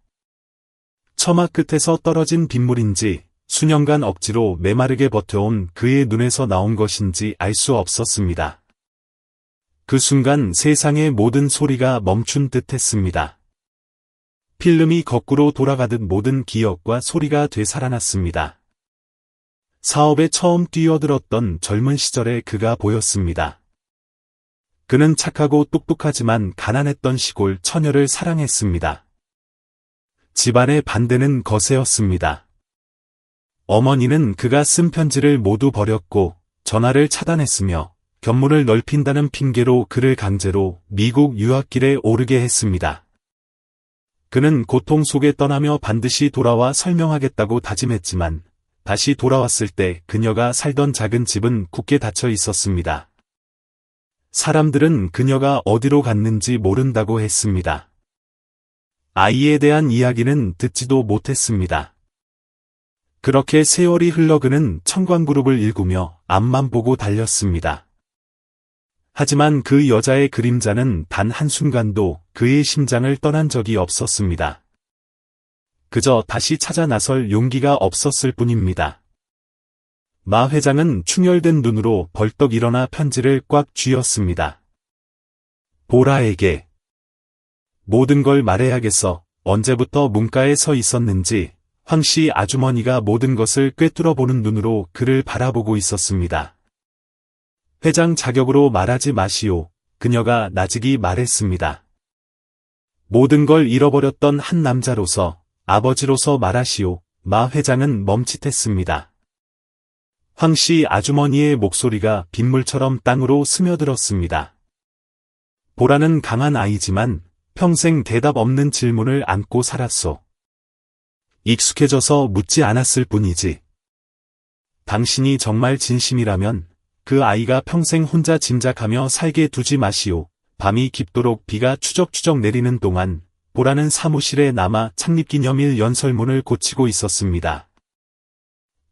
처마 끝에서 떨어진 빗물인지 수년간 억지로 메마르게 버텨온 그의 눈에서 나온 것인지 알 수 없었습니다. 그 순간 세상의 모든 소리가 멈춘 듯 했습니다. 필름이 거꾸로 돌아가듯 모든 기억과 소리가 되살아났습니다. 사업에 처음 뛰어들었던 젊은 시절의 그가 보였습니다. 그는 착하고 똑똑하지만 가난했던 시골 처녀를 사랑했습니다. 집안의 반대는 거세였습니다. 어머니는 그가 쓴 편지를 모두 버렸고 전화를 차단했으며 견문을 넓힌다는 핑계로 그를 강제로 미국 유학길에 오르게 했습니다. 그는 고통 속에 떠나며 반드시 돌아와 설명하겠다고 다짐했지만 다시 돌아왔을 때 그녀가 살던 작은 집은 굳게 닫혀 있었습니다. 사람들은 그녀가 어디로 갔는지 모른다고 했습니다. 아이에 대한 이야기는 듣지도 못했습니다. 그렇게 세월이 흘러 그는 청광그룹을 일구며 앞만 보고 달렸습니다. 하지만 그 여자의 그림자는 단 한순간도 그의 심장을 떠난 적이 없었습니다. 그저 다시 찾아 나설 용기가 없었을 뿐입니다. 마 회장은 충혈된 눈으로 벌떡 일어나 편지를 꽉 쥐었습니다. 보라에게 모든 걸 말해야겠어. 언제부터 문가에 서 있었는지 황씨 아주머니가 모든 것을 꿰뚫어 보는 눈으로 그를 바라보고 있었습니다. 회장 자격으로 말하지 마시오. 그녀가 나직이 말했습니다. 모든 걸 잃어버렸던 한 남자로서 아버지로서 말하시오. 마 회장은 멈칫했습니다. 황씨 아주머니의 목소리가 빗물처럼 땅으로 스며들었습니다. 보라는 강한 아이지만 평생 대답 없는 질문을 안고 살았소. 익숙해져서 묻지 않았을 뿐이지. 당신이 정말 진심이라면 그 아이가 평생 혼자 짐작하며 살게 두지 마시오. 밤이 깊도록 비가 추적추적 내리는 동안 보라는 사무실에 남아 창립기념일 연설문을 고치고 있었습니다.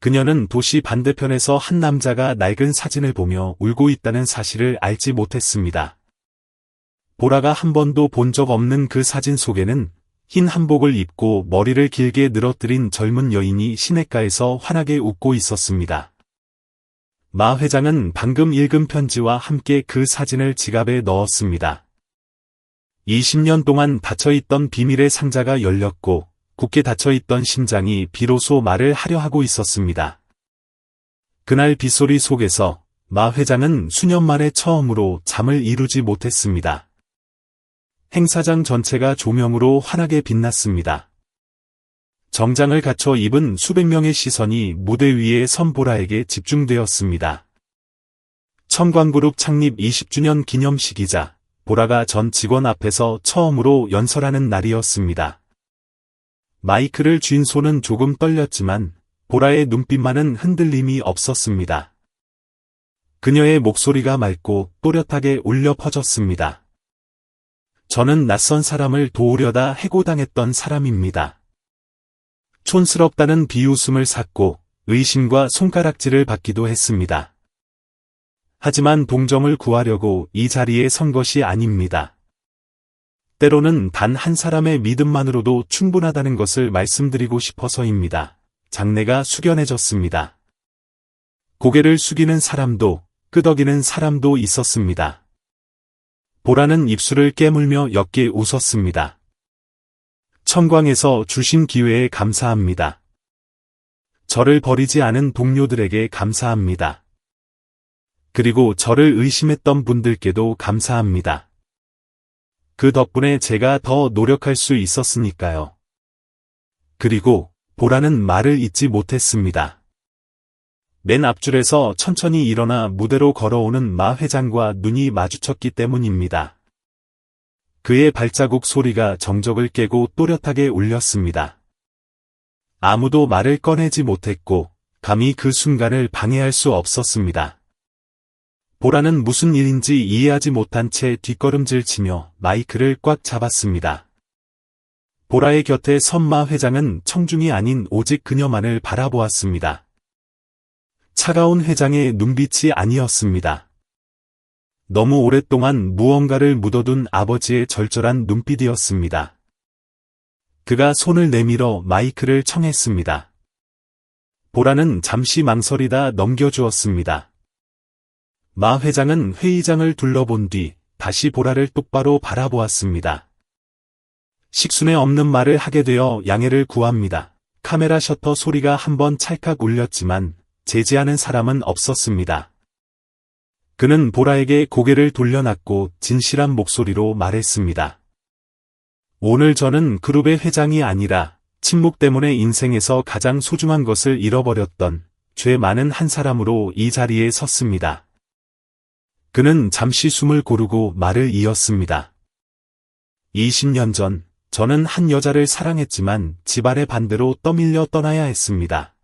그녀는 도시 반대편에서 한 남자가 낡은 사진을 보며 울고 있다는 사실을 알지 못했습니다. 보라가 한 번도 본 적 없는 그 사진 속에는 흰 한복을 입고 머리를 길게 늘어뜨린 젊은 여인이 시냇가에서 환하게 웃고 있었습니다. 마 회장은 방금 읽은 편지와 함께 그 사진을 지갑에 넣었습니다. 20년 동안 닫혀있던 비밀의 상자가 열렸고 굳게 닫혀있던 심장이 비로소 말을 하려 하고 있었습니다. 그날 빗소리 속에서 마 회장은 수년 만에 처음으로 잠을 이루지 못했습니다. 행사장 전체가 조명으로 환하게 빛났습니다. 정장을 갖춰 입은 수백 명의 시선이 무대 위에 선 보라에게 집중되었습니다. 청광그룹 창립 20주년 기념식이자 보라가 전 직원 앞에서 처음으로 연설하는 날이었습니다. 마이크를 쥔 손은 조금 떨렸지만 보라의 눈빛만은 흔들림이 없었습니다. 그녀의 목소리가 맑고 또렷하게 울려 퍼졌습니다. 저는 낯선 사람을 도우려다 해고당했던 사람입니다. 촌스럽다는 비웃음을 샀고 의심과 손가락질을 받기도 했습니다. 하지만 동정을 구하려고 이 자리에 선 것이 아닙니다. 때로는 단 한 사람의 믿음만으로도 충분하다는 것을 말씀드리고 싶어서입니다. 장래가 숙연해졌습니다. 고개를 숙이는 사람도 끄덕이는 사람도 있었습니다. 보라는 입술을 깨물며 옅게 웃었습니다. 청광에서 주신 기회에 감사합니다. 저를 버리지 않은 동료들에게 감사합니다. 그리고 저를 의심했던 분들께도 감사합니다. 그 덕분에 제가 더 노력할 수 있었으니까요. 그리고 보라는 말을 잇지 못했습니다. 맨 앞줄에서 천천히 일어나 무대로 걸어오는 마 회장과 눈이 마주쳤기 때문입니다. 그의 발자국 소리가 정적을 깨고 또렷하게 울렸습니다. 아무도 말을 꺼내지 못했고 감히 그 순간을 방해할 수 없었습니다. 보라는 무슨 일인지 이해하지 못한 채 뒷걸음질 치며 마이크를 꽉 잡았습니다. 보라의 곁에 선 마 회장은 청중이 아닌 오직 그녀만을 바라보았습니다. 차가운 회장의 눈빛이 아니었습니다. 너무 오랫동안 무언가를 묻어둔 아버지의 절절한 눈빛이었습니다. 그가 손을 내밀어 마이크를 청했습니다. 보라는 잠시 망설이다 넘겨주었습니다. 마 회장은 회의장을 둘러본 뒤 다시 보라를 똑바로 바라보았습니다. 식순에 없는 말을 하게 되어 양해를 구합니다. 카메라 셔터 소리가 한번 찰칵 울렸지만 제지하는 사람은 없었습니다. 그는 보라에게 고개를 돌려놨고 진실한 목소리로 말했습니다. 오늘 저는 그룹의 회장이 아니라 침묵 때문에 인생에서 가장 소중한 것을 잃어버렸던 죄 많은 한 사람으로 이 자리에 섰습니다. 그는 잠시 숨을 고르고 말을 이었습니다. 20년 전 저는 한 여자를 사랑했지만 집안의 반대로 떠밀려 떠나야 했습니다.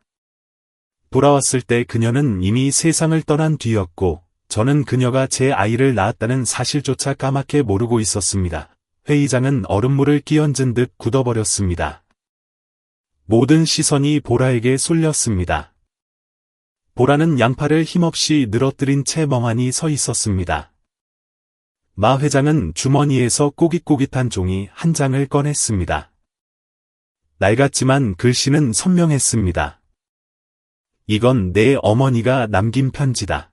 돌아왔을 때 그녀는 이미 세상을 떠난 뒤였고 저는 그녀가 제 아이를 낳았다는 사실조차 까맣게 모르고 있었습니다. 회의장은 얼음물을 끼얹은 듯 굳어버렸습니다. 모든 시선이 보라에게 쏠렸습니다. 보라는 양팔을 힘없이 늘어뜨린 채 멍하니 서 있었습니다. 마 회장은 주머니에서 꼬깃꼬깃한 종이 한 장을 꺼냈습니다. 낡았지만 글씨는 선명했습니다. 이건 내 어머니가 남긴 편지다.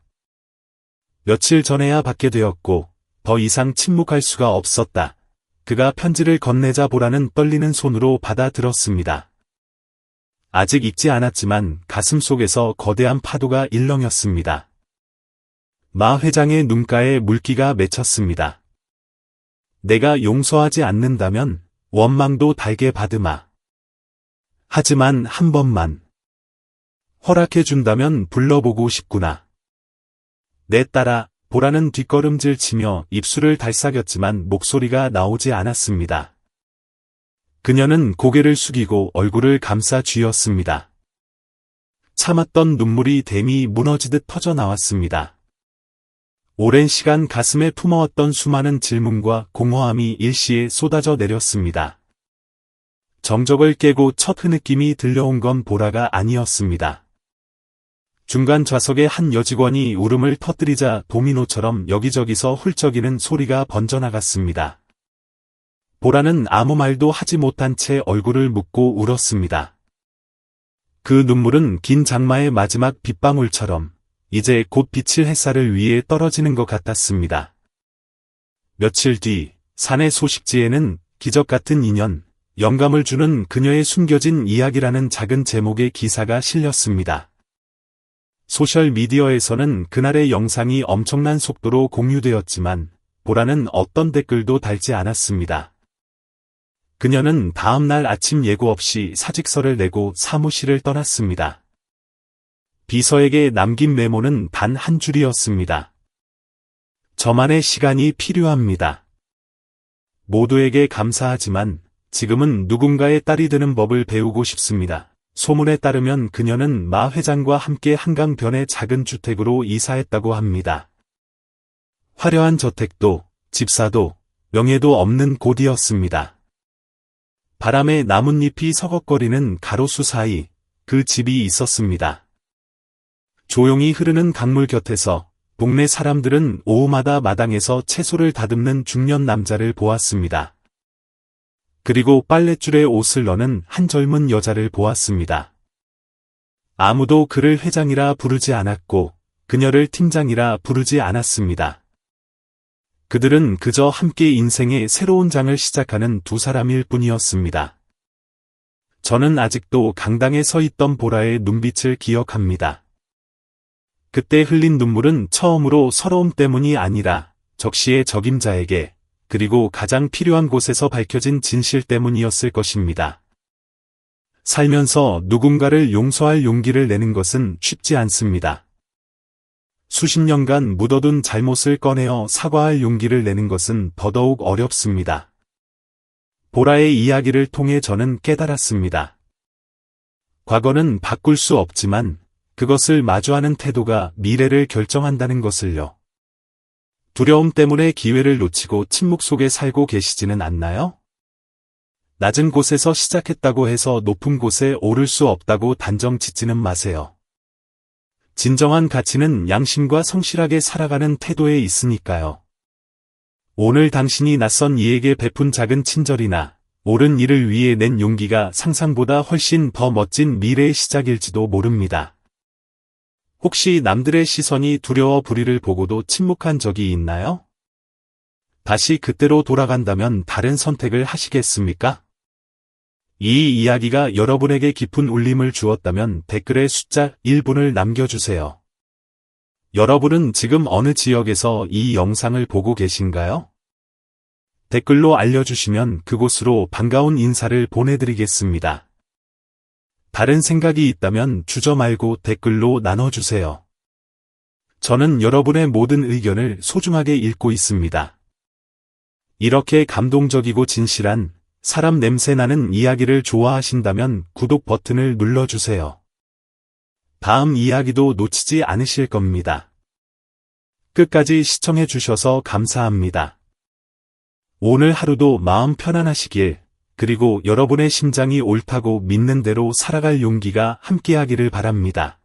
며칠 전에야 받게 되었고 더 이상 침묵할 수가 없었다. 그가 편지를 건네자 보라는 떨리는 손으로 받아들었습니다. 아직 읽지 않았지만 가슴속에서 거대한 파도가 일렁였습니다. 마 회장의 눈가에 물기가 맺혔습니다. 내가 용서하지 않는다면 원망도 달게 받으마. 하지만 한 번만 허락해준다면 불러보고 싶구나. 내 딸아, 보라는 뒷걸음질 치며 입술을 달싹였지만 목소리가 나오지 않았습니다. 그녀는 고개를 숙이고 얼굴을 감싸 쥐었습니다. 참았던 눈물이 댐이 무너지듯 터져 나왔습니다. 오랜 시간 가슴에 품어왔던 수많은 질문과 공허함이 일시에 쏟아져 내렸습니다. 정적을 깨고 첫 흐느낌이 들려온 건 보라가 아니었습니다. 중간 좌석의 한 여직원이 울음을 터뜨리자 도미노처럼 여기저기서 훌쩍이는 소리가 번져나갔습니다. 보라는 아무 말도 하지 못한 채 얼굴을 묶고 울었습니다. 그 눈물은 긴 장마의 마지막 빗방울처럼 이제 곧 비칠 햇살을 위해 떨어지는 것 같았습니다. 며칠 뒤 사내 소식지에는 기적 같은 인연, 영감을 주는 그녀의 숨겨진 이야기라는 작은 제목의 기사가 실렸습니다. 소셜미디어에서는 그날의 영상이 엄청난 속도로 공유되었지만 보라는 어떤 댓글도 달지 않았습니다. 그녀는 다음 날 아침 예고 없이 사직서를 내고 사무실을 떠났습니다. 비서에게 남긴 메모는 단 한 줄이었습니다. 저만의 시간이 필요합니다. 모두에게 감사하지만 지금은 누군가의 딸이 되는 법을 배우고 싶습니다. 소문에 따르면 그녀는 마 회장과 함께 한강변의 작은 주택으로 이사했다고 합니다. 화려한 저택도, 집사도, 명예도 없는 곳이었습니다. 바람에 나뭇잎이 서걱거리는 가로수 사이 그 집이 있었습니다. 조용히 흐르는 강물 곁에서 동네 사람들은 오후마다 마당에서 채소를 다듬는 중년 남자를 보았습니다. 그리고 빨랫줄에 옷을 넣는 한 젊은 여자를 보았습니다. 아무도 그를 회장이라 부르지 않았고 그녀를 팀장이라 부르지 않았습니다. 그들은 그저 함께 인생의 새로운 장을 시작하는 두 사람일 뿐이었습니다. 저는 아직도 강당에 서 있던 보라의 눈빛을 기억합니다. 그때 흘린 눈물은 처음으로 서러움 때문이 아니라 적시의 적임자에게 그리고 가장 필요한 곳에서 밝혀진 진실 때문이었을 것입니다. 살면서 누군가를 용서할 용기를 내는 것은 쉽지 않습니다. 수십 년간 묻어둔 잘못을 꺼내어 사과할 용기를 내는 것은 더더욱 어렵습니다. 보라의 이야기를 통해 저는 깨달았습니다. 과거는 바꿀 수 없지만 그것을 마주하는 태도가 미래를 결정한다는 것을요. 두려움 때문에 기회를 놓치고 침묵 속에 살고 계시지는 않나요? 낮은 곳에서 시작했다고 해서 높은 곳에 오를 수 없다고 단정 짓지는 마세요. 진정한 가치는 양심과 성실하게 살아가는 태도에 있으니까요. 오늘 당신이 낯선 이에게 베푼 작은 친절이나 옳은 일을 위해 낸 용기가 상상보다 훨씬 더 멋진 미래의 시작일지도 모릅니다. 혹시 남들의 시선이 두려워 불의를 보고도 침묵한 적이 있나요? 다시 그때로 돌아간다면 다른 선택을 하시겠습니까? 이 이야기가 여러분에게 깊은 울림을 주었다면 댓글에 숫자 1분을 남겨주세요. 여러분은 지금 어느 지역에서 이 영상을 보고 계신가요? 댓글로 알려주시면 그곳으로 반가운 인사를 보내드리겠습니다. 다른 생각이 있다면 주저 말고 댓글로 나눠주세요. 저는 여러분의 모든 의견을 소중하게 읽고 있습니다. 이렇게 감동적이고 진실한 사람 냄새 나는 이야기를 좋아하신다면 구독 버튼을 눌러주세요. 다음 이야기도 놓치지 않으실 겁니다. 끝까지 시청해주셔서 감사합니다. 오늘 하루도 마음 편안하시길, 그리고 여러분의 심장이 옳다고 믿는 대로 살아갈 용기가 함께하기를 바랍니다.